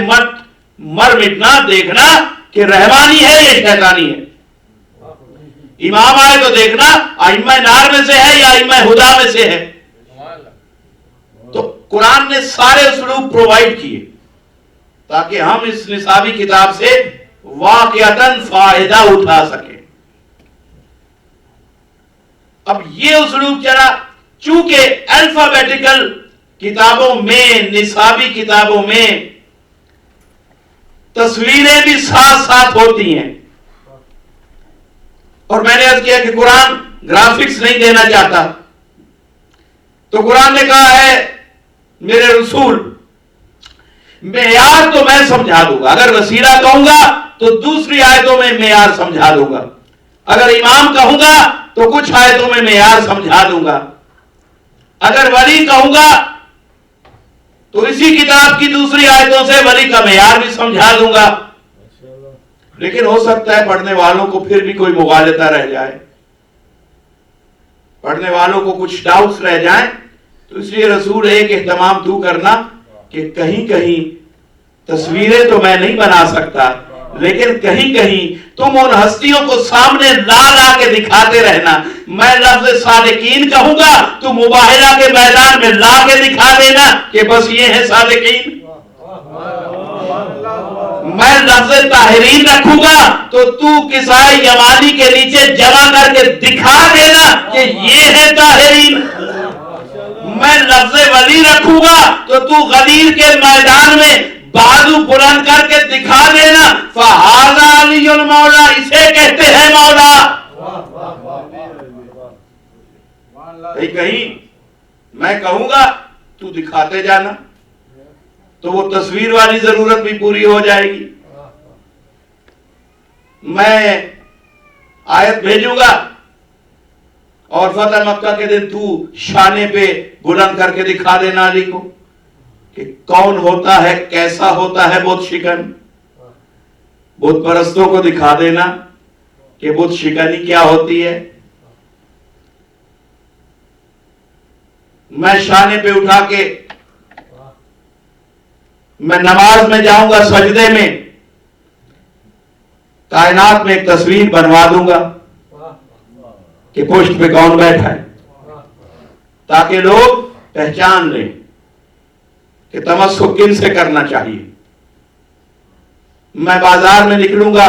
مر مٹنا، دیکھنا کہ رحمانی ہے یا شیطانی ہے. امام آئے تو دیکھنا ائمہ نار میں سے ہے یا ائمہ ہدا میں سے ہے. تو قرآن نے سارے اسلوب پرووائڈ کیے تاکہ ہم اس نصابی کتاب سے واقعتاً فائدہ اٹھا سکیں. اب یہ اسلوب چلا، چونکہ الفابیٹیکل کتابوں میں، نصابی کتابوں میں تصویریں بھی ساتھ ساتھ ہوتی ہیں. اور میں نے عرض کیا کہ قرآن گرافکس نہیں دینا چاہتا، تو قرآن نے کہا ہے میرے رسول معیار تو میں سمجھا دوں گا. اگر وسیلہ کہوں گا تو دوسری آیتوں میں معیار سمجھا دوں گا. اگر امام کہوں گا تو کچھ آیتوں میں معیار سمجھا دوں گا. اگر ولی کہوں گا تو اسی کتاب کی دوسری آیتوں سے ولی کا معیار بھی سمجھا دوں گا. لیکن ہو سکتا ہے پڑھنے والوں کو پھر بھی کوئی مغالطہ رہ جائے، پڑھنے والوں کو کچھ ڈاؤٹس رہ جائیں. تو اس لیے رسول ایک اہتمام تو کرنا کہ کہیں کہیں تصویریں تو میں نہیں بنا سکتا، لیکن کہیں کہیں تم ان ہستیوں کو سامنے لا لا کے دکھاتے رہنا. میں لفظ صادقین کہوں گا تو مباہلہ کے میدان میں لا کے دکھا دینا کہ بس یہ ہے صادقین. میں لفظ طاہرین رکھوں گا تو کسائے یمانی کے نیچے جمع کر کے دکھا دینا کہ یہ ہے طاہرین. میں لفظ ولی رکھوں گا تو غدیر کے میدان میں بازو بلند کر کے دکھا دینا فہذا علی المولا، اسے کہتے ہیں مولا. کہیں میں کہوں گا تو دکھاتے جانا تو وہ تصویر والی ضرورت بھی پوری ہو جائے گی. میں آیت بھیجوں گا اور فتح مکہ کے دن تو شانے پہ بلند کر کے دکھا دینا علی کو کہ کون ہوتا ہے، کیسا ہوتا ہے بت شکن. بت پرستوں کو دکھا دینا کہ بت شکنی کیا ہوتی ہے. میں شانے پہ اٹھا کے میں نماز میں جاؤں گا، سجدے میں کائنات میں ایک تصویر بنوا دوں گا کہ پشت پہ کون بیٹھا ہے، تاکہ لوگ پہچان لیں کہ تمسک کن سے کرنا چاہیے. میں بازار میں نکلوں گا،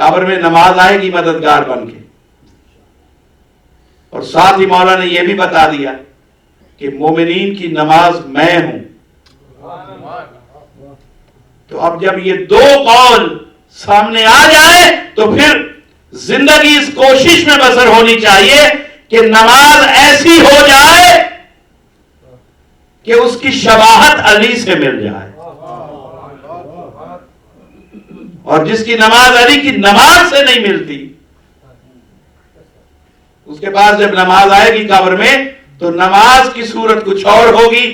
قبر میں نماز آئے گی مددگار بن کے. اور ساتھ ہی مولا نے یہ بھی بتا دیا کہ مومنین کی نماز میں ہوں. تو اب جب یہ دو قول سامنے آ جائے تو پھر زندگی اس کوشش میں بسر ہونی چاہیے کہ نماز ایسی ہو جائے کہ اس کی شباہت علی سے مل جائے. اور جس کی نماز علی کی نماز سے نہیں ملتی, اس کے پاس جب نماز آئے گی قبر میں تو نماز کی صورت کچھ اور ہوگی,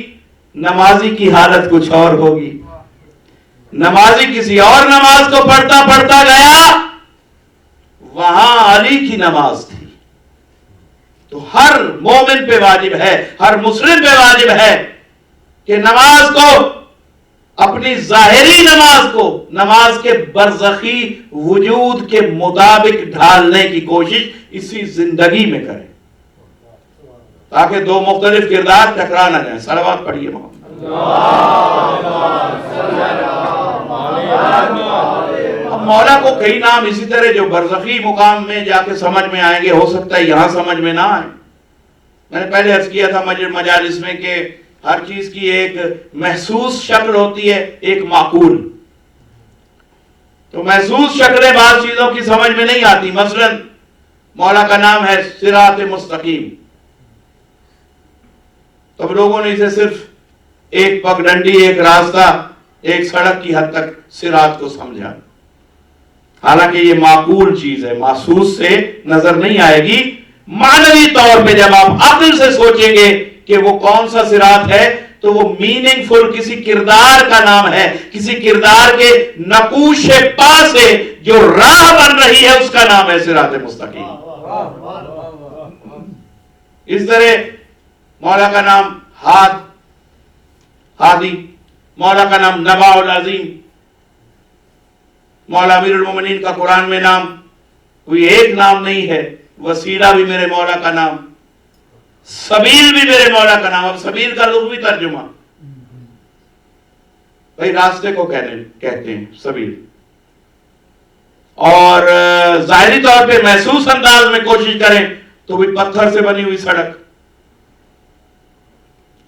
نمازی کی حالت کچھ اور ہوگی. نمازی کسی اور نماز کو پڑھتا پڑھتا گیا, وہاں علی کی نماز تھی. تو ہر مومن پہ واجب ہے, ہر مسلم پہ واجب ہے کہ نماز کو, اپنی ظاہری نماز کو نماز کے برزخی وجود کے مطابق ڈھالنے کی کوشش اسی زندگی میں کریں, تاکہ دو مختلف کردار ٹکرا نہ جائیں. صلوات پڑھیے محمد. اب مولا کو کئی نام اسی طرح جو برزخی مقام میں جا کے سمجھ میں آئیں گے, ہو سکتا ہے یہاں سمجھ میں نہ آئیں. میں نے پہلے عرض کیا تھا مجالس میں کہ ہر چیز کی ایک محسوس شکل ہوتی ہے, ایک معقول. تو محسوس شکلیں بعض چیزوں کی سمجھ میں نہیں آتی. مثلا مولا کا نام ہے صراط مستقیم, تو لوگوں نے اسے صرف ایک پگڈنڈی, ایک راستہ, ایک سڑک کی حد تک صراط کو سمجھا. حالانکہ یہ معقول چیز ہے, محسوس سے نظر نہیں آئے گی. معنوی طور پہ جب آپ عقل سے سوچیں گے کہ وہ کون سا صراط ہے, تو وہ میننگ فل کسی کردار کا نام ہے, کسی کردار کے نقوش پا سے جو راہ بن رہی ہے اس کا نام ہے صراط مستقیم. اس طرح مولا کا نام ہادی, مولا کا نام نبا العظیم, مولا امیر المومنین کا قرآن میں نام کوئی ایک نام نہیں ہے. وسیلہ بھی میرے مولا کا نام, سبیل بھی میرے مولا کا نام. اب سبیل کا لغوی ترجمہ بھائی راستے کو کہتے ہیں سبیل. اور ظاہری طور پہ محسوس انداز میں کوشش کریں تو بھی پتھر سے بنی ہوئی سڑک.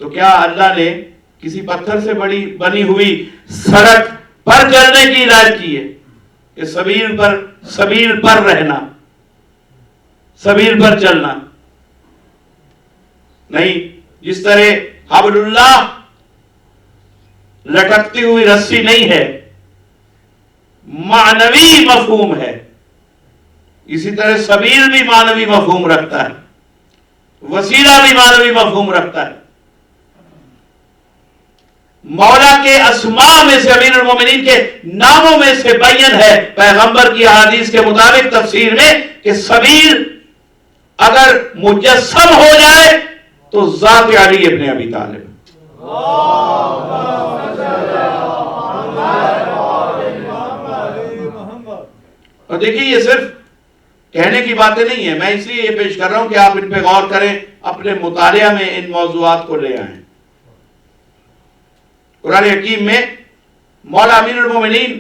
تو کیا اللہ نے کسی پتھر سے بنی ہوئی سڑک پر چلنے کی ہدایت کی ہے کہ سبیل پر رہنا, سبیل پر چلنا؟ نہیں. جس طرح حبل اللہ لٹکتی ہوئی رسی نہیں ہے, معنوی مفہوم ہے, اسی طرح سبیل بھی معنوی مفہوم رکھتا ہے, وسیلہ بھی معنوی مفہوم رکھتا ہے. مولا کے اسماء میں سے, امیر المومنین کے ناموں میں سے بیان ہے پیغمبر کی احادیث کے مطابق تفسیر میں کہ سبیل اگر مجسم ہو جائے تو ذات علی ابن ابی طالب. اور دیکھیے یہ صرف کہنے کی باتیں نہیں ہیں, میں اس لیے یہ پیش کر رہا ہوں کہ آپ ان پہ غور کریں, اپنے مطالعہ میں ان موضوعات کو لے آئیں. قرآن حکیم میں مولا امیر المومنین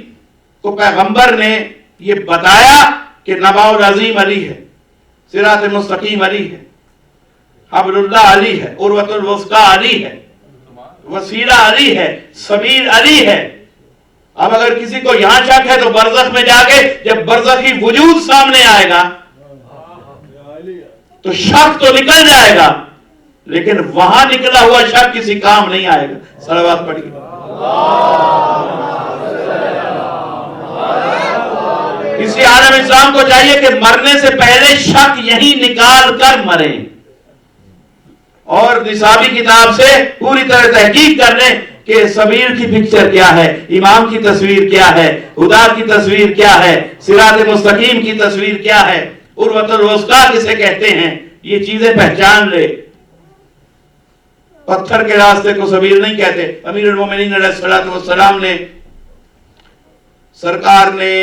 کو پیغمبر نے یہ بتایا کہ نبا العظیم علی ہے, صراط مستقیم علی ہے, حبل اللہ علی ہے, عروۃ الوثقی علی ہے, وسیلہ علی ہے, سبیل علی ہے. اب اگر کسی کو یہاں شک ہے تو برزخ میں جا کے جب برزخی وجود سامنے آئے گا تو شک تو نکل جائے گا, لیکن وہاں نکلا ہوا شک کسی کام نہیں آئے گا. صلوات پڑھیے. اسی عالم اسلام کو چاہیے کہ مرنے سے پہلے شک یہی نکال کر مریں اور نصابی کتاب سے پوری طرح تحقیق کر لیں کہ سبیل کی پکچر کیا ہے, امام کی تصویر کیا ہے, خدا کی تصویر کیا ہے, صراط مستقیم کی تصویر کیا ہے, عروۃ الوثقی کسے کہتے ہیں. یہ چیزیں پہچان لے. پتھر کے راستے کو سبیل نہیں کہتے. امیر المومنین علیہ الصلوۃ والسلام نے, سرکار نے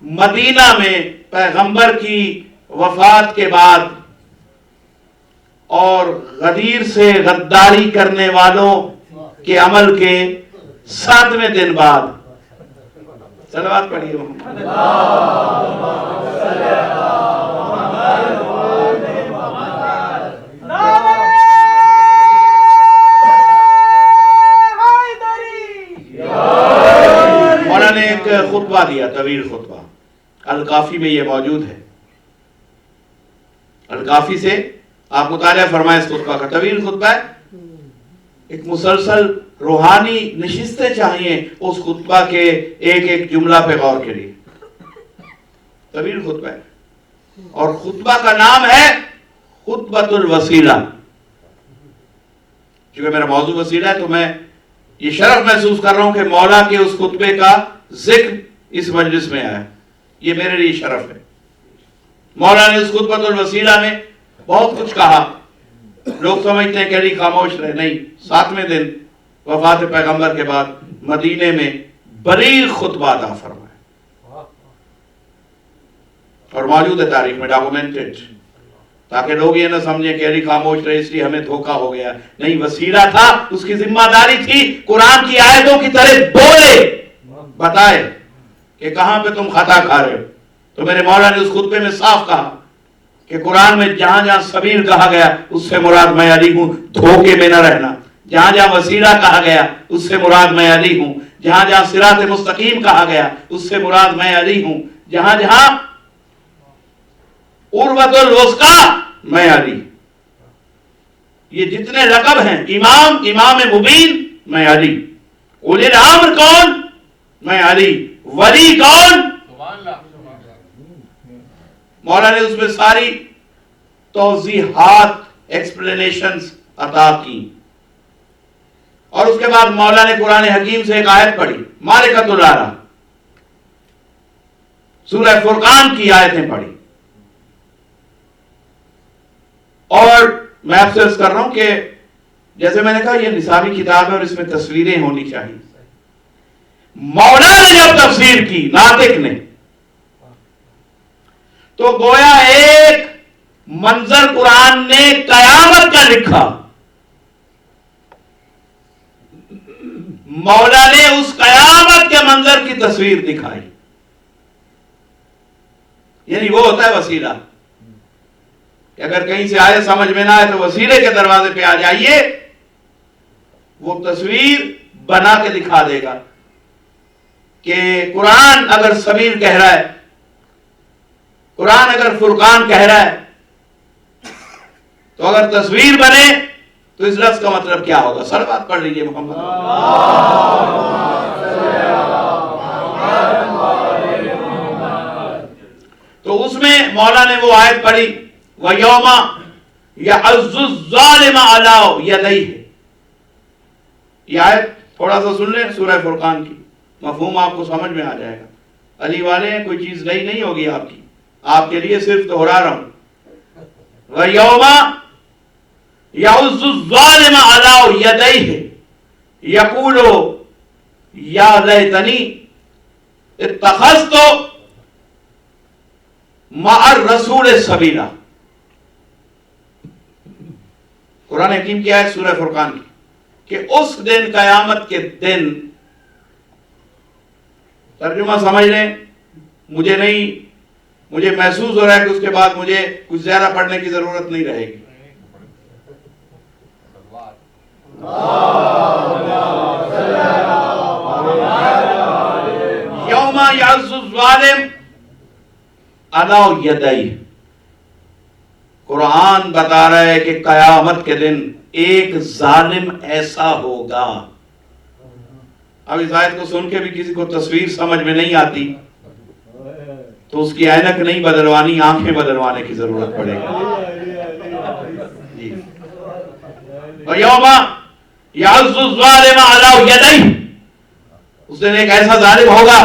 مدینہ میں پیغمبر کی وفات کے بعد اور غدیر سے غداری کرنے والوں کے عمل کے 7ویں دن بعد صلوات پڑھیے محمد. مولانا نے ایک خطبہ دیا، طویل خطبہ، الکافی میں یہ موجود ہے. الکافی سے آپ مطالعہ فرمائیں اس خطبہ کا، طویل خطبہ ہے. ایک مسلسل روحانی نشستیں چاہیے اس خطبہ کے ایک ایک جملہ پہ غور کے لیے. طویل خطبہ ہے اور خطبہ کا نام ہے خطبۃ الوسیلہ. چونکہ میرا موضوع وسیلہ ہے تو میں یہ شرف محسوس کر رہا ہوں کہ مولا کے اس خطبے کا ذکر اس مجلس میں آیا. یہ میرے لیے شرف ہے. مولا نے اس خطبۃ الوسیلہ میں بہت کچھ کہا. لوگ سمجھتے ہیں کہ علی خاموش رہے، نہیں. 7ویں دن وفات پیغمبر کے بعد مدینے میں بلیغ خطبہ عطا فرمایا اور موجود ہے تاریخ میں، ڈاکومنٹڈ، تاکہ لوگ یہ نہ سمجھیں کہ علی خاموش رہے اس لیے ہمیں دھوکہ ہو گیا. نہیں، وسیلہ تھا، اس کی ذمہ داری تھی قرآن کی آیتوں کی طرح بولے، بتائے کہ کہاں پہ تم خطا کھا رہے ہو. تو میرے مولا نے اس خطبے میں صاف کہا کہ قرآن میں جہاں جہاں سبیل کہا گیا اس سے مراد میں علی ہوں، دھوکے میں نہ رہنا. جہاں جہاں وسیلہ کہا گیا اس سے مراد میں علی ہوں. جہاں جہاں صراط مستقیم کہا گیا اس سے مراد میں علی ہوں. جہاں جہاں عروۃ الوثقی میں علی. یہ جتنے لقب ہیں، امام، امام مبین، میں علی. اولی الامر کون؟ میں علی. ولی کون؟ مولا نے اس میں ساری توضیحات، ایکسپلینیشنز عطا کی. اور اس کے بعد مولا نے قرآن حکیم سے ایک آیت پڑھی، معرکۃ الآرا، سورہ فرقان کی آیتیں پڑھی. اور میں آپ سے عرض کر رہا ہوں کہ جیسے میں نے کہا یہ نصابی کتاب ہے اور اس میں تصویریں ہونی چاہیے. مولا نے جب تفسیر کی، ناطق نے، تو گویا ایک منظر قرآن نے قیامت کا لکھا. مولا نے اس قیامت کے منظر کی تصویر دکھائی. یعنی وہ ہوتا ہے وسیلہ کہ اگر کہیں سے آئے سمجھ میں نہ آئے تو وسیلے کے دروازے پہ آ جائیے، وہ تصویر بنا کے دکھا دے گا کہ قرآن اگر سبیل کہہ رہا ہے، قرآن اگر فرقان کہہ رہا ہے، تو اگر تصویر بنے تو اس لفظ کا مطلب کیا ہوگا؟ صلوات پڑھ لیجئے محمد. تو اس میں مولا نے وہ آیت پڑھی، وَيَوْمَ يَعَزُّ الظَّالِمَ عَلَىٰ يَدَيْهِ. یہ آیت تھوڑا سا سن لیں سورہ فرقان کی، مفہوم آپ کو سمجھ میں آ جائے گا. علی والے ہیں، کوئی چیز نئی نہیں ہوگی آپ کی، آپ کے لیے صرف دہرا رہا ہوں. وَيَوْمَ يَعُزُّ الظَّالِمَ عَلَىٰ يَدَيْهِ يَقُولُ يَا لَيْتَنِي اتَّخَذْتُ مَعَ الرَّسُولِ سَبِيلًا. قرآن حکیم کی آیت سورہ فرقان کی کہ اس دن، قیامت کے دن، ترجمہ سمجھ لیں، مجھے محسوس ہو رہا ہے کہ اس کے بعد مجھے کچھ زیادہ پڑھنے کی ضرورت نہیں رہے گی. یوم یعض الظالم علی یدیہ. قرآن بتا رہا ہے کہ قیامت کے دن ایک ظالم ایسا ہوگا. اب اس آیت کو سن کے بھی کسی کو تصویر سمجھ میں نہیں آتی تو اس کی عینک نہیں بدلوانی، آنکھیں بدلوانے کی ضرورت پڑے گی. وَيَوْمَ يَعُزُّ الظَّالِمَ عَلَىٰ يَدَيْهِ. اس دن ایک ایسا ظالم ہوگا،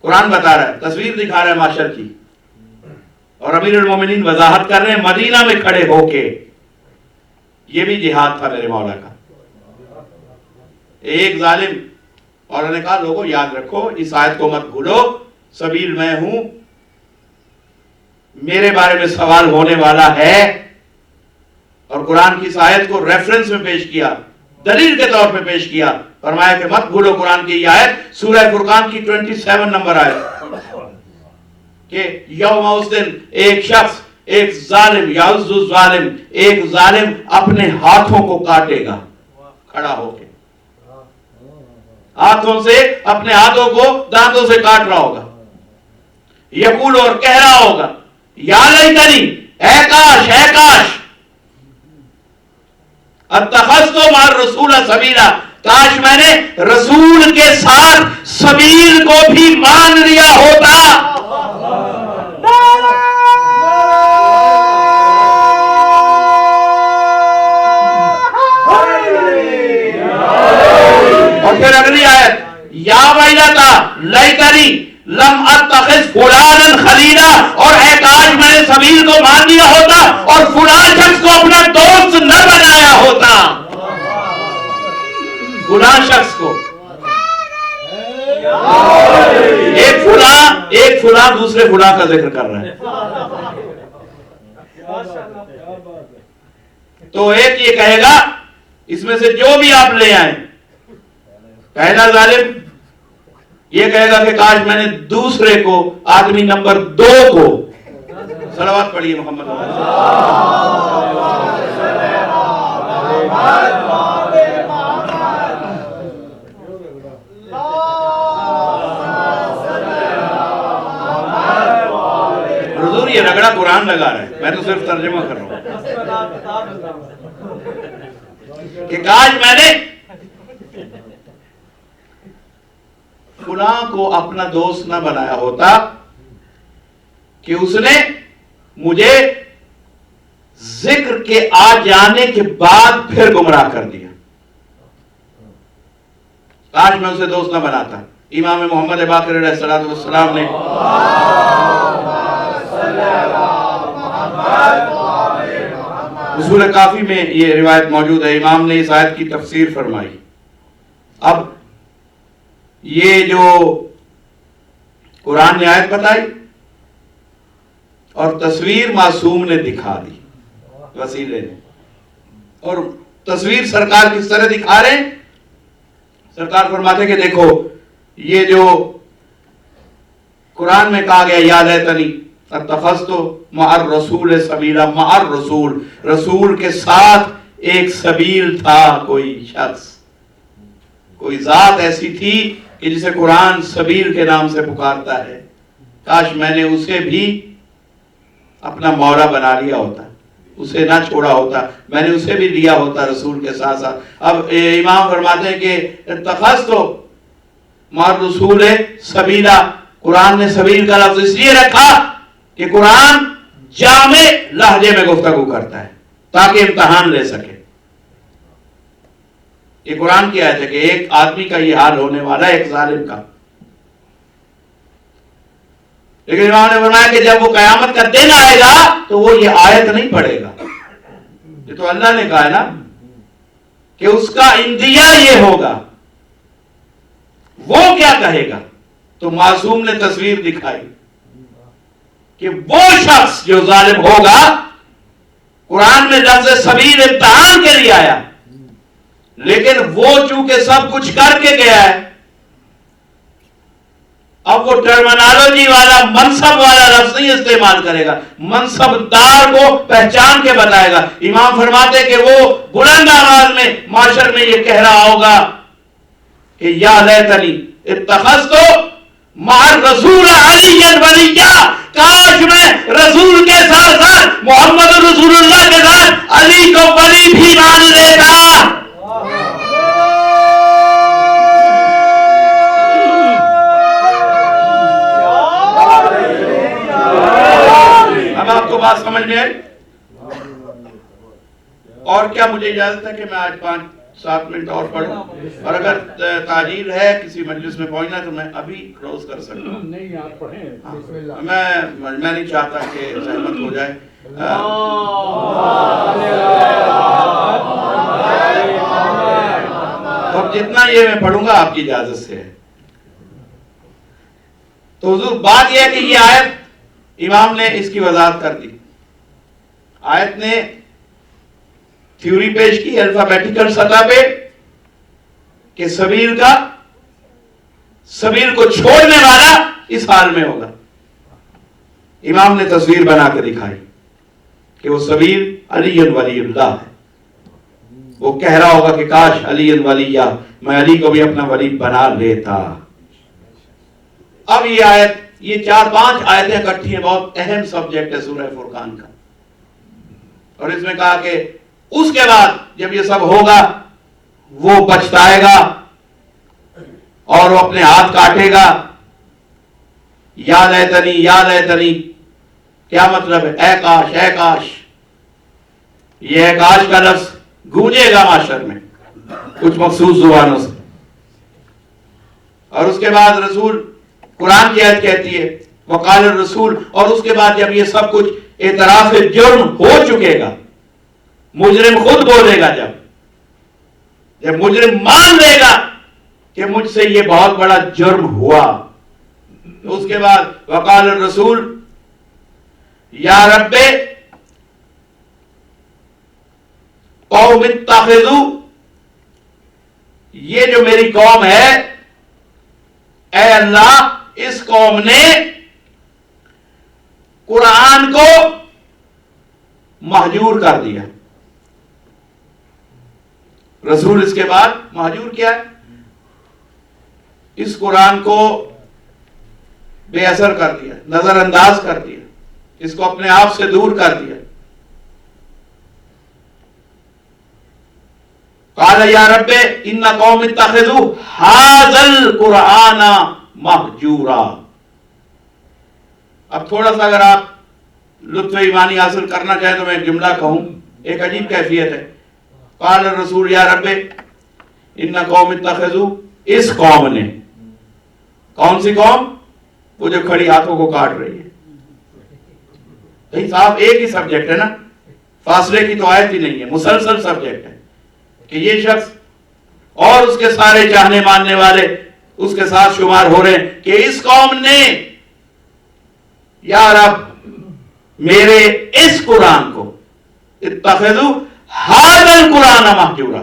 قرآن بتا رہا ہے، تصویر دکھا رہا ہے معاشر کی، اور امیر المومنین وضاحت کر رہے ہیں مدینہ میں کھڑے ہو کے. یہ بھی جہاد تھا میرے مولا کا. ایک ظالم، اور انہوں نے کہا لوگوں یاد رکھو، اس آیت کو مت بھولو، سبیل میں ہوں، میرے بارے میں سوال ہونے والا ہے. اور قرآن کی اس آیت کو ریفرنس میں پیش کیا، دلیل کے طور پہ پیش کیا. فرمایا کہ مت بھولو قرآن کی یہ آیت سورہ فرقان کی 27 نمبر آیت کہ یوم اس دن ایک شخص ایک ظالم یعز الظالم ایک ظالم اپنے ہاتھوں کو کاٹے گا کھڑا ہو کے ہاتھوں سے اپنے ہاتھوں کو دانتوں سے کاٹ رہا ہوگا. یقول اور کہہ رہا ہوگا یا لیتنی اے کاش اتخذت مع الرسول سبیلا کاش میں نے رسول کے ساتھ سبیل کو بھی مان لیا ہوتا. اور پھر اگلی آیت یا ویلتا لیتنی لم اتخذ فلانا خلیلا اور اے کاش میں نے سبیل کو مان لیا ہوتا اور فلاں شخص کو اپنا دوست نہ بنایا ہوتا. فلاں شخص کو ایک فلاں دوسرے فلاں کا ذکر کر رہا ہے. تو ایک یہ کہے گا اس میں سے جو بھی آپ لے آئیں پہلا ظالم یہ کہے گا کہ کاش میں نے دوسرے کو آدمی نمبر 2 کو صلوات پڑھیے محمد حضور یہ رگڑا قرآن لگا رہا ہے میں تو صرف ترجمہ کر رہا ہوں کہ کاش میں نے فلاں کو اپنا دوست نہ بنایا ہوتا کہ اس نے مجھے ذکر کے آ جانے کے بعد پھر گمراہ کر دیا. کاش میں اسے دوست نہ بناتا. امام محمد باقر علیہ السلام نے اصول کافی میں یہ روایت موجود ہے. امام نے اس آیت کی تفسیر فرمائی. اب یہ جو قرآن نے آیت بتائی اور تصویر معصوم نے دکھا دی وسیلے نے اور تصویر سرکار کس طرح دکھا رہے ہیں. سرکار فرماتے کہ دیکھو یہ جو قرآن میں کہا گیا یا لیتنی اتخذت مع الرسول سبیلا مع الرسول رسول کے ساتھ ایک سبیل تھا کوئی شخص کوئی ذات ایسی تھی کہ جسے قرآن سبیل کے نام سے پکارتا ہے. کاش میں نے اسے بھی اپنا مولا بنا لیا ہوتا اسے نہ چھوڑا ہوتا میں نے اسے بھی لیا ہوتا رسول کے ساتھ ساتھ. اب امام فرماتے ہیں کہ اتخذت مع الرسول سبیلا قرآن نے سبیل کا لفظ اس لیے رکھا کہ قرآن جامع لہجے میں گفتگو کرتا ہے تاکہ امتحان لے سکے. یہ قرآن کی آیت ہے کہ ایک آدمی کا یہ حال ہونے والا ہے ایک ظالم کا. لیکن امام نے فرمایا کہ جب وہ قیامت کا دن آئے گا تو وہ یہ آیت نہیں پڑھے گا. یہ تو اللہ نے کہا ہے نا کہ اس کا اندیہ یہ ہوگا. وہ کیا کہے گا؟ تو معصوم نے تصویر دکھائی کہ وہ شخص جو ظالم ہوگا قرآن میں لفظ سبیل امتحان کے لیے آیا لیکن وہ چونکہ سب کچھ کر کے گیا ہے اب وہ ٹرمینالوجی والا منصب والا لفظ نہیں استعمال کرے گا منصب دار کو پہچان کے بتائے گا. امام فرماتے کہ وہ بلند آواز میں معاشر میں یہ کہہ رہا ہوگا کہ یا لیتنی اتخذت مع الرسول علی ولیا کاش میں رسول کے ساتھ ساتھ محمد رسول اللہ کے ساتھ علی کو ولی بھی مان لیتا. اب آپ کو بات سمجھ میں آئی؟ اور کیا مجھے اجازت ہے کہ میں آج 5-7 منٹ اور پڑھوں اور اگر تاجیل ہے کسی مجلس میں پہنچنا تو میں ابھی کلوز کر سکتا ہوں. نہیں آپ پڑھیں میں نہیں چاہتا کہ زحمت ہو جائے. اب جتنا یہ میں پڑھوں گا آپ کی اجازت سے ہے. تو حضور بات یہ ہے کہ یہ آیت امام نے اس کی وضاحت کر دی. آیت نے تھیوری پیش کی الفابیٹیکل سطح پہ کہ سبیل کو چھوڑنے والا اس حال میں ہوگا. امام نے تصویر بنا کے دکھائی کہ وہ سبیل علی ولی اللہ ہے. وہ کہہ رہا ہوگا کہ کاش علی ولی، میں علی کو بھی اپنا ولی بنا لیتا. اب یہ آیت، یہ 4-5 آیتیں اکٹھی ہیں، بہت اہم سبجیکٹ ہے سورہ فرقان کا. اور اس میں کہا کہ اس کے بعد جب یہ سب ہوگا وہ پچھتائے گا اور وہ اپنے ہاتھ کاٹے گا. یا لیتنی، کیا مطلب ہے؟ اے کاش، اے کاش. یہ اے کاش کا لفظ گونجے گا معاشر میں کچھ مخصوص زبانوں سے. اور اس کے بعد رسول، قرآن کی آیت کہتی ہے وقال الرسول، اور اس کے بعد جب یہ سب کچھ اعتراف جرم ہو چکے گا، مجرم خود بولے گا، جب مجرم مان لے گا کہ مجھ سے یہ بہت بڑا جرم ہوا، تو اس کے بعد وقال الرسول یا رب قوم اتخذوا، یہ جو میری قوم ہے، اے اللہ اس قوم نے قرآن کو مہجور کر دیا. رسول اس کے بعد مہجور کیا ہے؟ اس قرآن کو بے اثر کر دیا، نظر انداز کر دیا، اس کو اپنے آپ سے دور کر دیا. قال یا رب ان قوم اتخذوا ھذا القرآن مہجورا. اب تھوڑا سا اگر آپ لطف ایمانی حاصل کرنا چاہیں تو میں ایک جملہ کہوں، ایک عجیب کیفیت ہے. قال الرسول یا رب ان قوم اتخذوا، اس قوم نے، کون سی قوم؟ وہ جو کھڑی ہاتھوں کو کاٹ رہی ہے. صاحب ایک ہی سبجیکٹ ہے نا، فاصلے کی تو آیت ہی نہیں ہے، مسلسل سبجیکٹ ہے کہ یہ شخص اور اس کے سارے چاہنے ماننے والے اس کے ساتھ شمار ہو رہے ہیں کہ اس قوم نے یا رب میرے اس قرآن کو، اتخذوا ھذا القرآن مہجورا،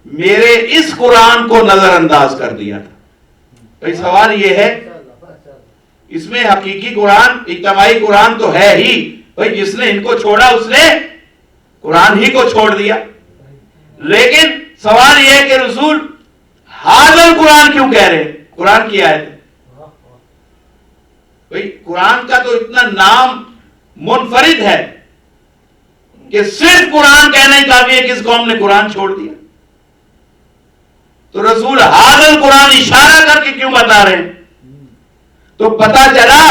میرے اس قرآن کو نظر انداز کر دیا تھا. بھائی سوال یہ ہے، اس میں حقیقی قرآن، اجتماعی قرآن تو ہے ہی، بھائی جس نے ان کو چھوڑا اس نے قرآن ہی کو چھوڑ دیا. لیکن سوال یہ ہے کہ رسول ھذا القرآن کیوں کہہ رہے ہیں؟ قرآن کی آیت ہے. بھائی قرآن کا تو اتنا نام منفرد ہے کہ صرف قرآن کہنا ہی کافی ہے کہ اس قوم نے قرآن چھوڑ دیا. تو رسول ھذا القرآن اشارہ کر کے کیوں بتا رہے ہیں؟ تو پتا چلا،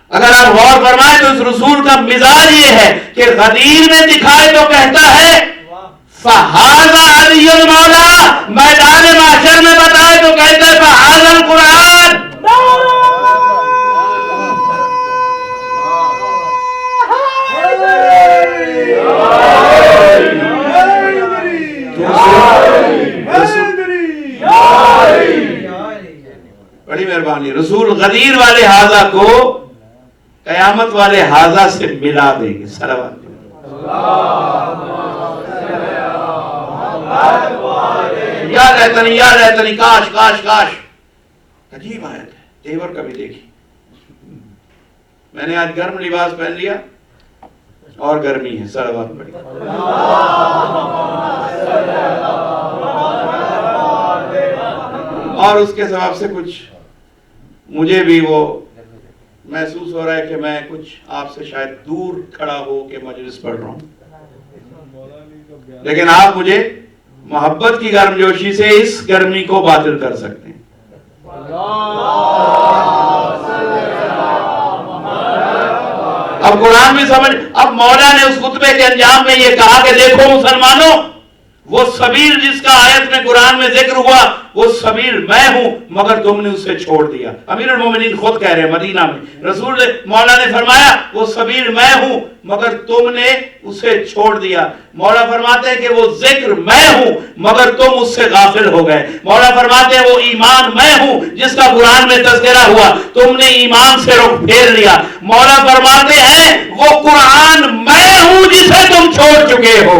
اگر آپ غور فرمائیں تو اس رسول کا مزاج یہ ہے کہ غدیر میں دکھائے تو کہتا ہے فَهَذَا عَلِيٌّ الْمَوْلَىٰ، میدان محشر میں بتائے تو کہتا ہے فَهَذَا الْقُرْآنِ. بڑی مہربانی. رسول غدیر والے ہاذا کو قیامت والے ہاذا سے ملا دیں گے. صلوات یا لیتنی، کاش کاش کاش. عجیب آیت ہے، تیور کبھی دیکھی. میں نے آج گرم لباس پہن لیا اور گرمی ہے. صلوات پڑھی. اور اس کے سبب سے کچھ مجھے بھی وہ محسوس ہو رہا ہے کہ میں کچھ آپ سے شاید دور کھڑا ہو کے مجلس پڑھ رہا ہوں، لیکن آپ مجھے محبت کی گرمجوشی سے اس گرمی کو باطل کر سکتے ہیں. اب قرآن بھی سمجھ، اب مولا نے اس خطبے کے انجام میں یہ کہا کہ دیکھو مسلمانوں، وہ سبیل جس کا آیت میں قرآن میں ذکر ہوا وہ سبیل میں ہوں مگر تم نے اسے چھوڑ دیا. امیر المومنین خود کہہ رہے ہیں مدینہ میں، رسول مولا نے فرمایا وہ سبیل میں ہوں مگر تم نے اسے چھوڑ دیا. مولا فرماتے ہیں کہ وہ ذکر میں ہوں مگر تم اس سے غافل ہو گئے. مولا فرماتے ہیں وہ ایمان میں ہوں جس کا قرآن میں تذکرہ ہوا، تم نے ایمان سے رخ پھیر لیا. مولا فرماتے ہیں وہ قرآن میں ہوں جسے تم چھوڑ چکے ہو.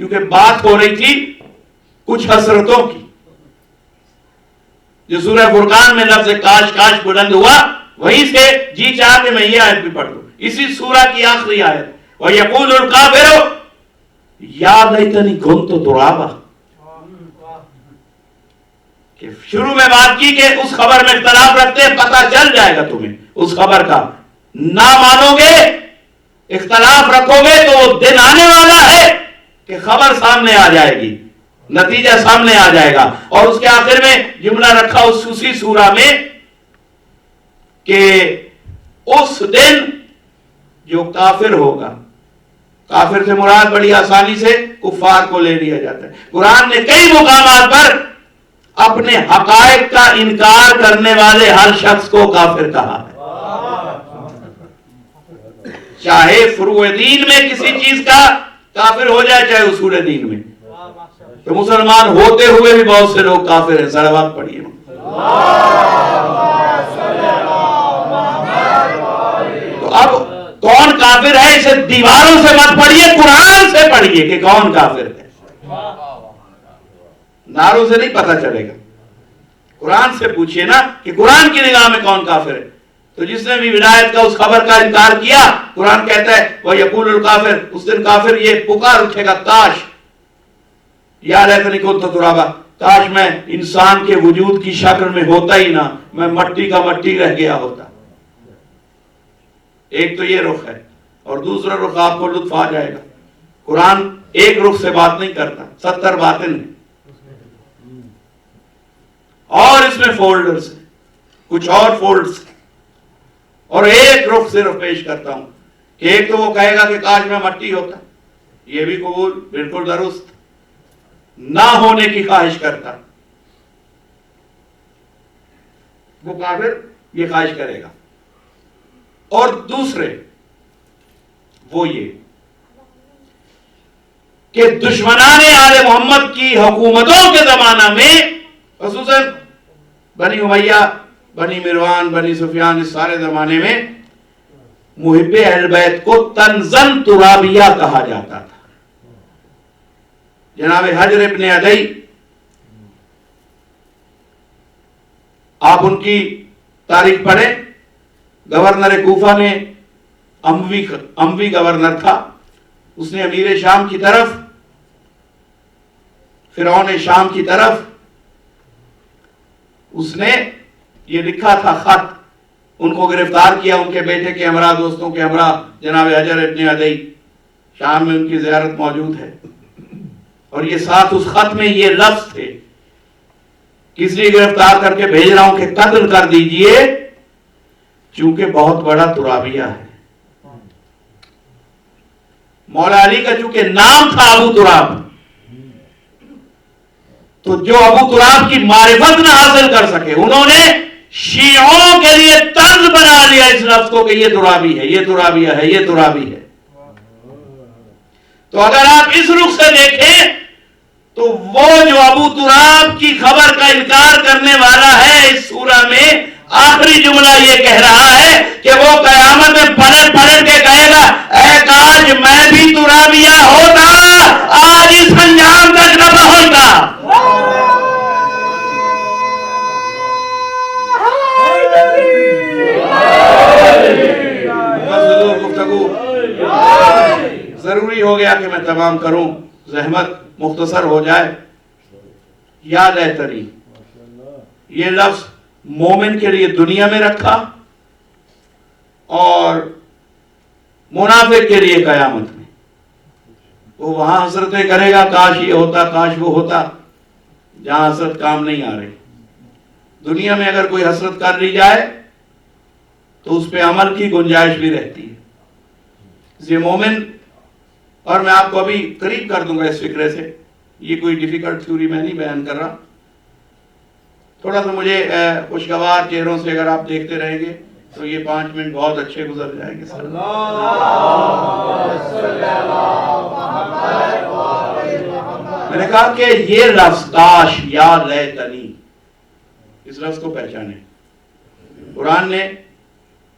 کیونکہ بات ہو رہی تھی کچھ حسرتوں کی. جو سورہ فرقان میں لفظ کاش کاش بلند ہوا وہیں سے جی چاہ کہ میں یہ آیت بھی پڑھ دوں. اسی سورہ کی آخری آیت وَيَقُولُ الْكَافِرُ يَا لَيْتَنِي كُنتُ تُرَابًا. کہ شروع میں بات کی کہ اس خبر میں اختلاف رکھتے ہیں, پتہ چل جائے گا تمہیں اس خبر کا. نہ مانو گے, اختلاف رکھو گے تو وہ دن آنے والا ہے کہ خبر سامنے آ جائے گی, نتیجہ سامنے آ جائے گا. اور اس کے آخر میں جملہ رکھا اسی سورہ میں کہ اس دن جو کافر ہوگا, کافر سے مراد بڑی آسانی سے کفار کو لے لیا جاتا ہے. قرآن نے کئی مقامات پر اپنے حقائق کا انکار کرنے والے ہر شخص کو کافر کہا ہے. چاہے فروع دین میں کسی چیز کا کافر ہو جائے, چاہے اصول دین میں. تو مسلمان ہوتے ہوئے بھی بہت سے لوگ کافر ہیں. صلوات پڑھیے. تو اب کون کافر ہے اسے دیواروں سے مت پڑھیے, قرآن سے پڑھیے کہ کون کافر ہے. نعروں سے نہیں پتہ چلے گا, قرآن سے پوچھئے نا کہ قرآن کی نگاہ میں کون کافر ہے. تو جس نے بھی ولایت کا اس خبر کا انکار کیا, قرآن کہتا ہے وَيَقُولُ الْكَافِرُ, اس دن کافر یہ پکار اٹھے گا کاش یا لیتنی کنت ترابا, کاش میں انسان کے وجود کی شکل میں ہوتا ہی نہ, میں مٹی کا مٹی رہ گیا ہوتا. ایک تو یہ رخ ہے, اور دوسرا رخ آپ کو لطف آ جائے گا. قرآن ایک رخ سے بات نہیں کرتا, 70 باتیں ہیں, اور اس میں فولڈرز ہیں, کچھ اور فولڈز ہیں. اور ایک رخ صرف پیش کرتا ہوں کہ ایک تو وہ کہے گا کہ کاش میں مٹی ہوتا, یہ بھی قبول, بالکل درست. نہ ہونے کی خواہش کرتا, وہ کافر یہ خواہش کرے گا. اور دوسرے وہ یہ کہ دشمنان آل محمد کی حکومتوں کے زمانہ میں, خصوصاً بنی امیہ, بنی مروان, بنی سفیان, اس سارے زمانے میں محب اہل بیت کو طنزاً ترابیہ کہا جاتا تھا. جناب حجر ابن عدی, آپ ان کی تاریخ پڑھیں. گورنر کوفہ نے, اموی گورنر تھا, اس نے امیر شام کی طرف, فرعون شام کی طرف اس نے یہ لکھا تھا خط, ان کو گرفتار کیا, ان کے بیٹے کے ہمراہ, دوستوں کے ہمراہ. جناب حجر ابن عدی شام میں ان کی زیارت موجود ہے, اور یہ ساتھ اس خط میں یہ لفظ تھے, کس لیے گرفتار کر کے بھیج رہا ہوں کہ قتل کر دیجئے, چونکہ بہت بڑا ترابیہ ہے. مولا علی کا چونکہ نام تھا ابو تراب, تو جو ابو تراب کی معرفت نہ حاصل کر سکے, انہوں نے شیعوں کے لیے طرز بنا لیا اس لفظ کو کہ یہ ترابی ہے, یہ ترابیہ ہے, یہ ترابی ہے. تو اگر آپ اس رخ سے دیکھیں تو وہ جو ابو تراب کی خبر کا انکار کرنے والا ہے, اس سورہ میں آخری جملہ یہ کہہ رہا ہے کہ وہ قیامت میں پلٹ پلٹ کے کہے گا, اے کاش میں بھی ترابیہ ہوتا, آج اس انجام تک نہ پہنچتا. گفتگو ضروری ہو گیا کہ میں تمام کروں, زحمت مختصر ہو جائے. یاد ہے تری, یہ لفظ مومن کے لیے دنیا میں رکھا اور منافق کے لیے قیامت میں. وہ وہاں حسرتیں کرے گا, کاش یہ ہوتا, کاش وہ ہوتا, جہاں حسرت کام نہیں آ رہی. دنیا میں اگر کوئی حسرت کر لی جائے تو اس پہ عمل کی گنجائش بھی رہتی ہے. یہ مومن, اور میں آپ کو ابھی قریب کر دوں گا اس فکرے سے, یہ کوئی ڈیفیکلٹ تھیوری میں نہیں بیان کر رہا. تھوڑا سا مجھے خوشگوار چہروں سے اگر آپ دیکھتے رہیں گے تو یہ 5 منٹ بہت اچھے گزر جائیں گے. میں نے کہا کہ یہ لفظ کاش یا لیتنی, اس لفظ کو پہچانے. قرآن نے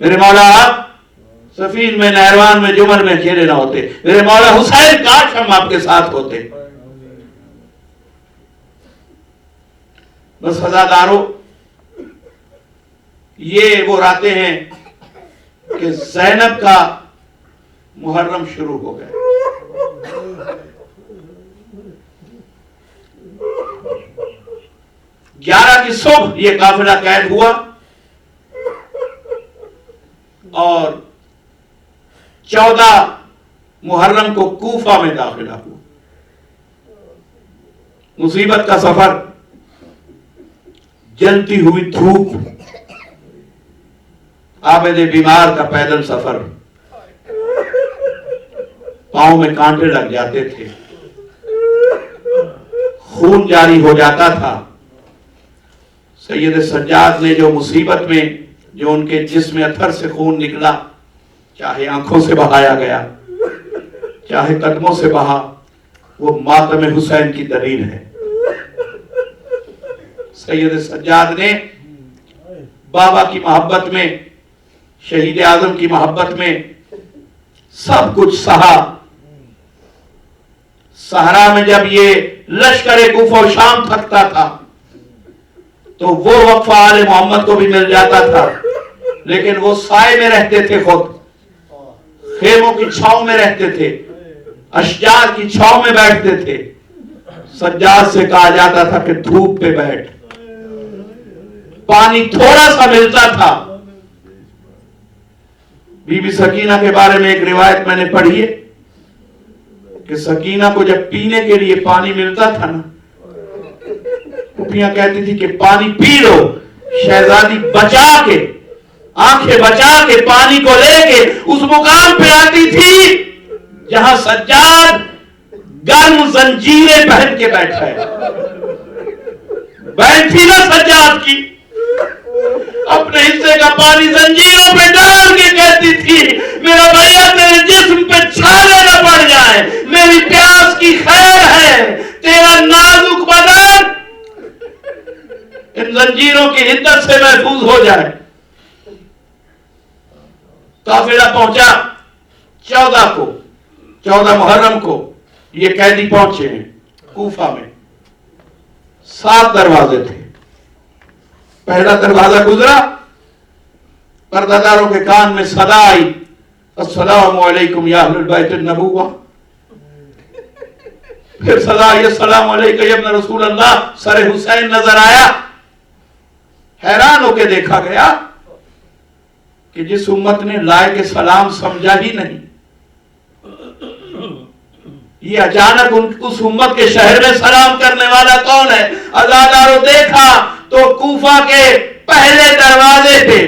میرے مولا آپ سفین میں، نہروان میں، جمل میں اکیلے نہ ہوتے، میرے مولا حسین کاش ہم آپ کے ساتھ ہوتے۔ بس عزادارو، یہ وہ راتیں ہیں کہ زینب کا محرم شروع ہو گیا۔ 11 کی صبح یہ قافلہ قید ہوا اور 14 محرم کو کوفہ میں داخلہ ہوا۔ مصیبت کا سفر، جلتی ہوئی دھوپ، عابد بیمار کا پیدل سفر، پاؤں میں کانٹے لگ جاتے تھے، خون جاری ہو جاتا تھا۔ سید سجاد نے جو مصیبت میں، جو ان کے جسم اتھر سے خون نکلا، چاہے آنکھوں سے بہایا گیا، چاہے قدموں سے بہا، وہ ماتم حسین کی دلیل ہے۔ سید سجاد نے بابا کی محبت میں، شہید اعظم کی محبت میں سب کچھ سہا۔ صحرا میں جب یہ لشکر کوفہ و شام تھکتا تھا تو وہ وقفہ آل محمد کو بھی مل جاتا تھا، لیکن وہ سائے میں رہتے تھے، خود خیموں کی چھاؤں میں رہتے تھے، اشجار کی چھاؤں میں بیٹھتے تھے۔ سجاد سے کہا جاتا تھا کہ دھوپ پہ بیٹھ، پانی تھوڑا سا ملتا تھا۔ بی بی سکینہ کے بارے میں ایک روایت میں نے پڑھی ہے کہ سکینہ کو جب پینے کے لیے پانی ملتا تھا نا، پھوپھیاں کہتی تھی کہ پانی پی لو۔ شہزادی بچا کے، آنکھیں بچا کے پانی کو لے کے اس مقام پہ آتی تھی جہاں سجاد گرم زنجیریں پہن کے بیٹھا ہے۔ بہن تھی نا سجاد کی، اپنے حصے کا پانی زنجیروں پہ ڈال کے کہتی تھی میرا بھیا میرے جسم پہ چھالے نہ پڑ جائیں، میری پیاس کی خیر ہے، تیرا نازک بدن ان زنجیروں کی حدت سے محفوظ ہو جائے۔ قافلہ پہنچا 14 محرم کو، یہ قیدی پہنچے ہیں کوفہ میں۔ 7 دروازے تھے۔ پہلا دروازہ گزرا، پردہ داروں کے کان میں صدا آئی، السلام علیکم یا اہل البیت النبوہ۔ پھر صدا آئی، السلام علیکم یا ابن رسول اللہ۔ سر حسین نظر آیا، حیران ہو کے دیکھا گیا کہ جس امت نے لائے کے سلام سمجھا ہی نہیں، یہ اچانک اس امت کے شہر میں سلام کرنے والا کون ہے؟ عزادارو دیکھا تو کوفہ کے پہلے دروازے پہ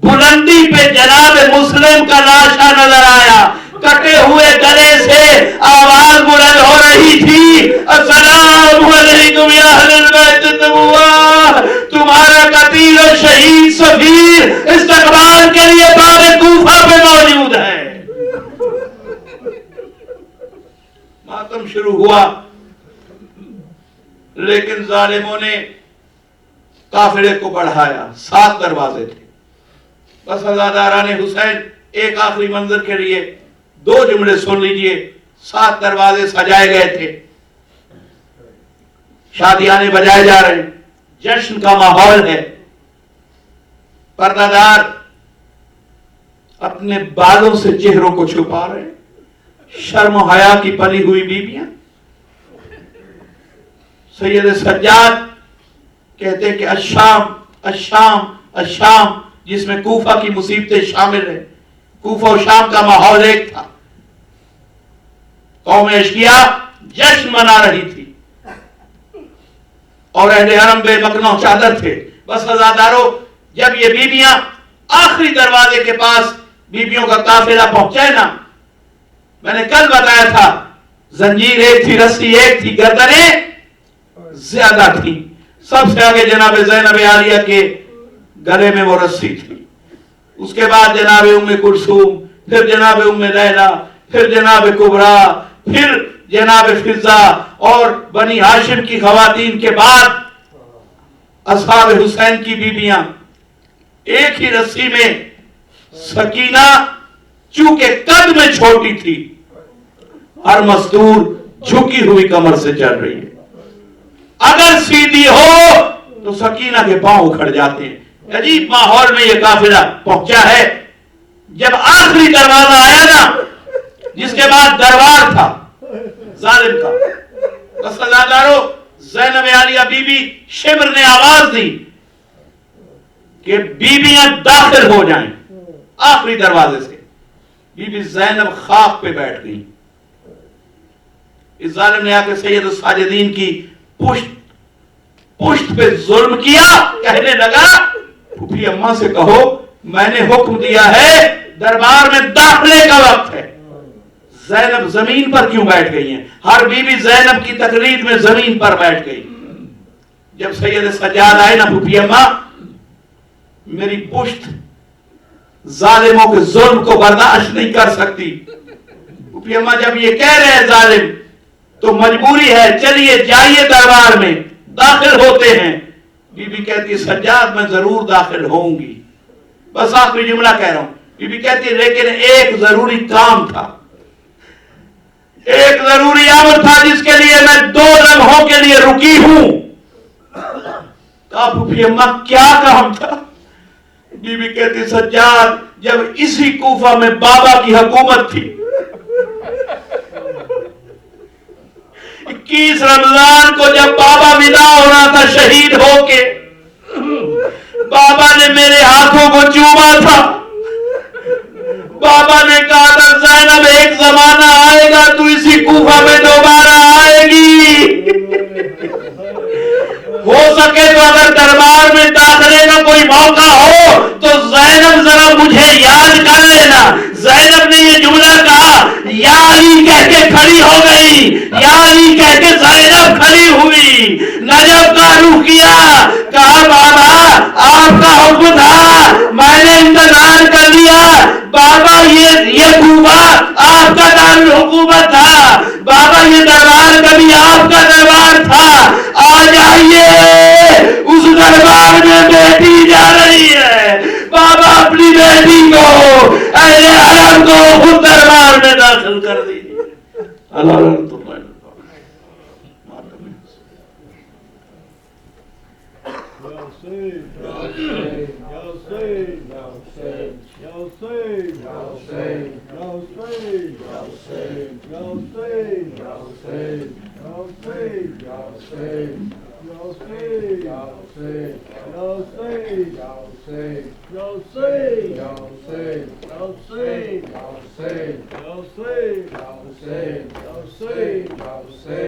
بلندی پہ جناب مسلم کا لاشا نظر آیا، کٹے ہوئے گلے سے آواز بلند ہو رہی تھی، السلام علیکم یا اہل البیت النبوہ، تمہارا قتیل و شہید سفیر استقبال کے لیے باب کوفہ پہ موجود ہے۔ ماتم شروع ہوا، لیکن ظالموں نے قافلے کو بڑھایا۔ 7 دروازے تھے۔ بس عزاداران حسین، ایک آخری منظر کے لیے 2 جملے سن لیجئے۔ 7 دروازے سجائے گئے تھے، شادیانے بجائے جا رہے ہیں، جشن کا ماحول ہے۔ پردہ دار اپنے بالوں سے چہروں کو چھپا رہے ہیں، شرم و حیا کی پلی ہوئی بیویاں۔ سید سجاد کہتے ہیں کہ الشام الشام الشام، جس میں کوفہ کی مصیبتیں شامل ہیں۔ کوفہ و شام کا ماحول ایک تھا، قوم اشقیاء جشن منا رہی تھی اور اہل حرم بے مکنہ چادر تھے۔ بس عزادارو، جب یہ بیویاں آخری دروازے کے پاس بیویوں کا قافلہ پہنچے نا، میں نے کل بتایا تھا زنجیر ایک تھی، رسی ایک تھی، گردنیں زیادہ تھی۔ سب سے آگے جناب زینب عالیہ کے گلے میں وہ رسی تھی، اس کے بعد جناب ام کلثوم، پھر جناب ام لیلہ، پھر جناب کبریٰ، پھر جناب فضہ اور بنی ہاشم کی خواتین کے بعد اصحاب حسین کی بیویاں ایک ہی رسی میں سکینہ چونکہ قد میں چھوٹی تھی، ہر مزدور جھکی ہوئی کمر سے چل رہی ہے، اگر سیدھی ہو تو سکینہ کے پاؤں اکھڑ جاتے ہیں۔ عجیب ماحول میں یہ قافلہ پہنچا ہے۔ جب آخری دروازہ آیا نا، جس کے بعد دربار تھا ظالم کا، رسالدارو زینب عالیہ بی بی شمر نے آواز دی کہ بیویاں داخل ہو جائیں آخری دروازے سے۔ بی بی زینب خاک پہ بیٹھ گئی۔ اس ظالم نے آ کے سید الساجدین کی پشت پہ ظلم کیا، کہنے لگا پھوپھی اماں سے کہو میں نے حکم دیا ہے دربار میں داخلے کا وقت ہے۔ زینب زمین پر کیوں بیٹھ گئی ہیں؟ ہر بی بی زینب کی تقریر میں زمین پر بیٹھ گئی۔ جب سید سجاد آئے نا، پھوپھی اماں میری پشت ظالموں کے ظلم کو برداشت نہیں کر سکتی۔ پھوپھی اماں جب یہ کہہ رہے ہیں ظالم تو مجبوری ہے، چلیے جائیے دربار میں، داخل ہوتے ہیں۔ بی بی کہتی ہے سجاد میں ضرور داخل ہوں گی، بس آخری جملہ کہہ رہا ہوں۔ بی بی کہتی ہے لیکن ایک ضروری کام تھا، ایک ضروری امر تھا جس کے لیے میں 2 لمحوں کے لیے رکی ہوں۔ کہا پھوپھی اماں کیا کام تھا؟ بی بی کہتی سجاد جب اسی کوفہ میں بابا کی حکومت تھی، 21 رمضان کو جب بابا ودا ہو رہا تھا شہید ہو کے، بابا نے میرے ہاتھوں کو چوما تھا۔ بابا نے کہا تھا زینب ایک زمانہ آئے گا تو اسی کوفہ میں دوبارہ آئے گی، ہو سکے تو اگر دربار میں داخلے کا کوئی موقع ہو تو زینب ذرا مجھے یاد کر لینا۔ زینب نے یہ جملہ کہا، یا علی کہہ کے کھڑی ہو گئی، یا علی کہہ کے زینب کھڑی ہوئی، نجف کا رخ کیا، کہا بابا آپ کا حکم تھا، میں نے انتظار کر لیا، بابا یہ کوفہ آپ کا دارالحکومت تھا، بابا یہ دربار کبھی آپ کا دربار تھا، آ جائیے اس دربار میں بیٹی جا رہی ہے، بابا اپنی بیٹی کو اہل حرم کو خود دربار میں داخل کر دیجیے۔ اللہ رحمت اللہ